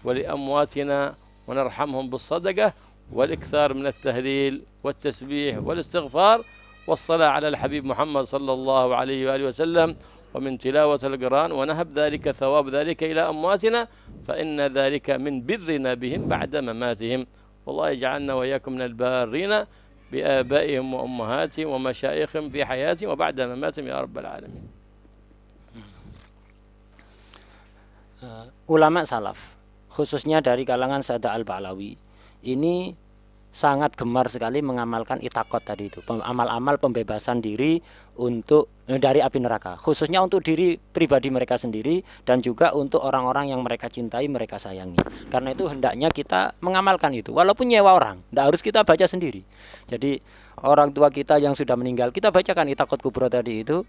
ولأمواتنا، ونرحمهم بالصدقة والإكثار من التهليل والتسبيح والاستغفار والصلاة على الحبيب محمد صلى الله عليه وآله وسلم، ومن تلاوة القرآن، ونهب ذلك ثواب ذلك إلى أمواتنا، فإن ذلك من برنا بهم بعد مماتهم. والله يجعلنا وإياكم من البارين بآبائهم وأمهاتهم ومشايخهم في حياتهم وبعد مماتهم يا رب العالمين. Ulama salaf, khususnya dari kalangan Sada Al-Ba'lawi, ini sangat gemar sekali mengamalkan itaqot tadi itu, amal-amal pembebasan diri dari api neraka, khususnya untuk diri pribadi mereka sendiri dan juga untuk orang-orang yang mereka cintai, mereka sayangi. Karena itu hendaknya kita mengamalkan itu, walaupun nyewa orang, tidak harus kita baca sendiri. Jadi orang tua kita yang sudah meninggal, kita bacakan itaqot kubro tadi itu,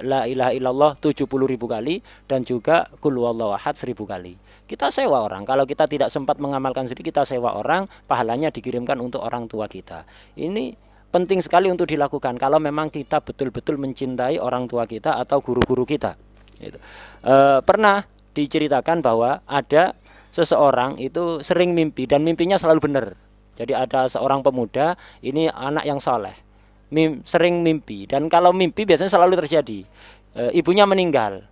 la ilaha illallah 70.000 kali dan juga qul huwallahu ahad 1000 kali. Kita sewa orang. Kalau kita tidak sempat mengamalkan sendiri, kita sewa orang, pahalanya dikirimkan untuk orang tua kita. Ini penting sekali untuk dilakukan kalau memang kita betul-betul mencintai orang tua kita atau guru-guru kita. Pernah diceritakan bahwa ada seseorang itu sering mimpi dan mimpinya selalu benar. Jadi ada seorang pemuda, ini anak yang soleh, sering mimpi, dan kalau mimpi biasanya selalu terjadi. Ibunya meninggal,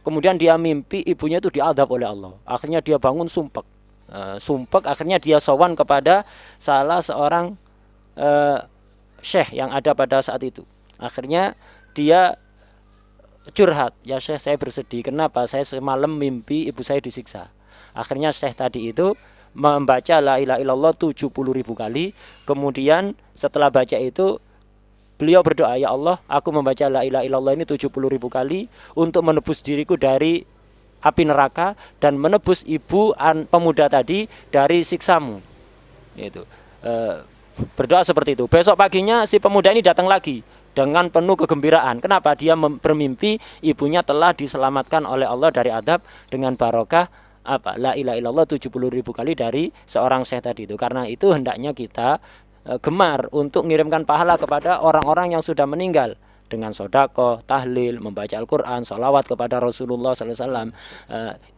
kemudian dia mimpi ibunya itu diadab oleh Allah. Akhirnya dia bangun sumpek, akhirnya dia sowan kepada salah seorang syekh yang ada pada saat itu. Akhirnya dia curhat, ya syekh, saya bersedih, kenapa saya semalam mimpi ibu saya disiksa. Akhirnya syekh tadi itu membaca la ilaha illallah 70.000 kali. Kemudian setelah baca itu beliau berdoa, ya Allah, aku membaca la ilaha illallah ini 70.000 kali untuk menebus diriku dari api neraka dan menebus ibu pemuda tadi dari siksamu. Itu berdoa seperti itu. Besok paginya si pemuda ini datang lagi dengan penuh kegembiraan. Kenapa? Dia bermimpi ibunya telah diselamatkan oleh Allah dari adab dengan barokah apa? La ilaha illallah 70.000 kali dari seorang syekh tadi itu. Karena itu hendaknya kita gemar untuk mengirimkan pahala kepada orang-orang yang sudah meninggal dengan sodako, tahlil, membaca Al-Quran, sholawat kepada Rasulullah SAW.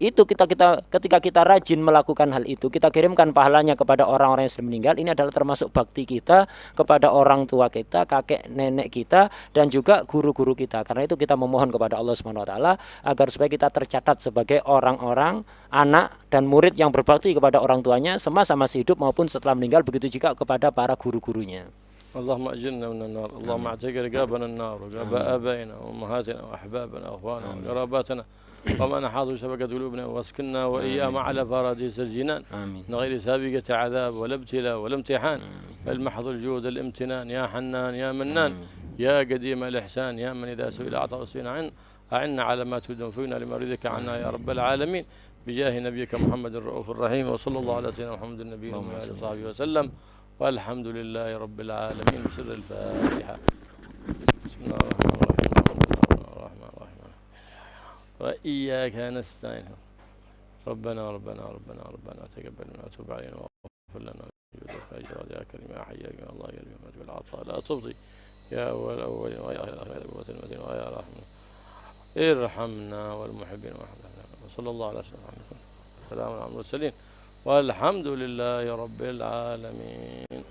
Itu ketika kita rajin melakukan hal itu, kita kirimkan pahalanya kepada orang-orang yang sudah meninggal. Ini adalah termasuk bakti kita kepada orang tua kita, kakek nenek kita, dan juga guru-guru kita. Karena itu kita memohon kepada Allah SWT agar supaya kita tercatat sebagai orang-orang, anak dan murid yang berbakti kepada orang tuanya semasa masih hidup maupun setelah meninggal. Begitu juga kepada para guru-gurunya. اللهم أجرنا من النار، اللهم اعتق رقابنا النار ورقاب آبائنا وأمهاتنا وأحبابنا وأخواننا وقراباتنا ومن حاضر شبكة قلوبنا واسكننا وإياهم على فراديس الجنان من غير سابقة عذاب ولا ابتلاء ولا امتحان، بل محض الجود الامتنان. يا حنان يا منان يا قديم الإحسان، يا من إذا سئل أعطى وسئل أعنا على ما تريد وانفعنا لما رضيك عنا يا رب العالمين، بجاه نبيك محمد الرؤوف الرحيم، وصلى الله على سيدنا محمد النبي وعلى آله وصحبه وسلم، والحمد لله رب العالمين. بسر الفاتحة. بسم الله الرحمن الرحيم وإياك نستعين. ربنا تقبل منا وتب علينا واغفر لنا وجودك أجر يا كريم يا حي يا قيوم الله يا رب العطاء لا تبضي يا أول الأولين ويا آخر الآخرين قوة المدين ويا رحمنا ارحمنا والمحبين وصلى الله على سيدنا محمد السلام على المرسلين والحمد لله رب العالمين.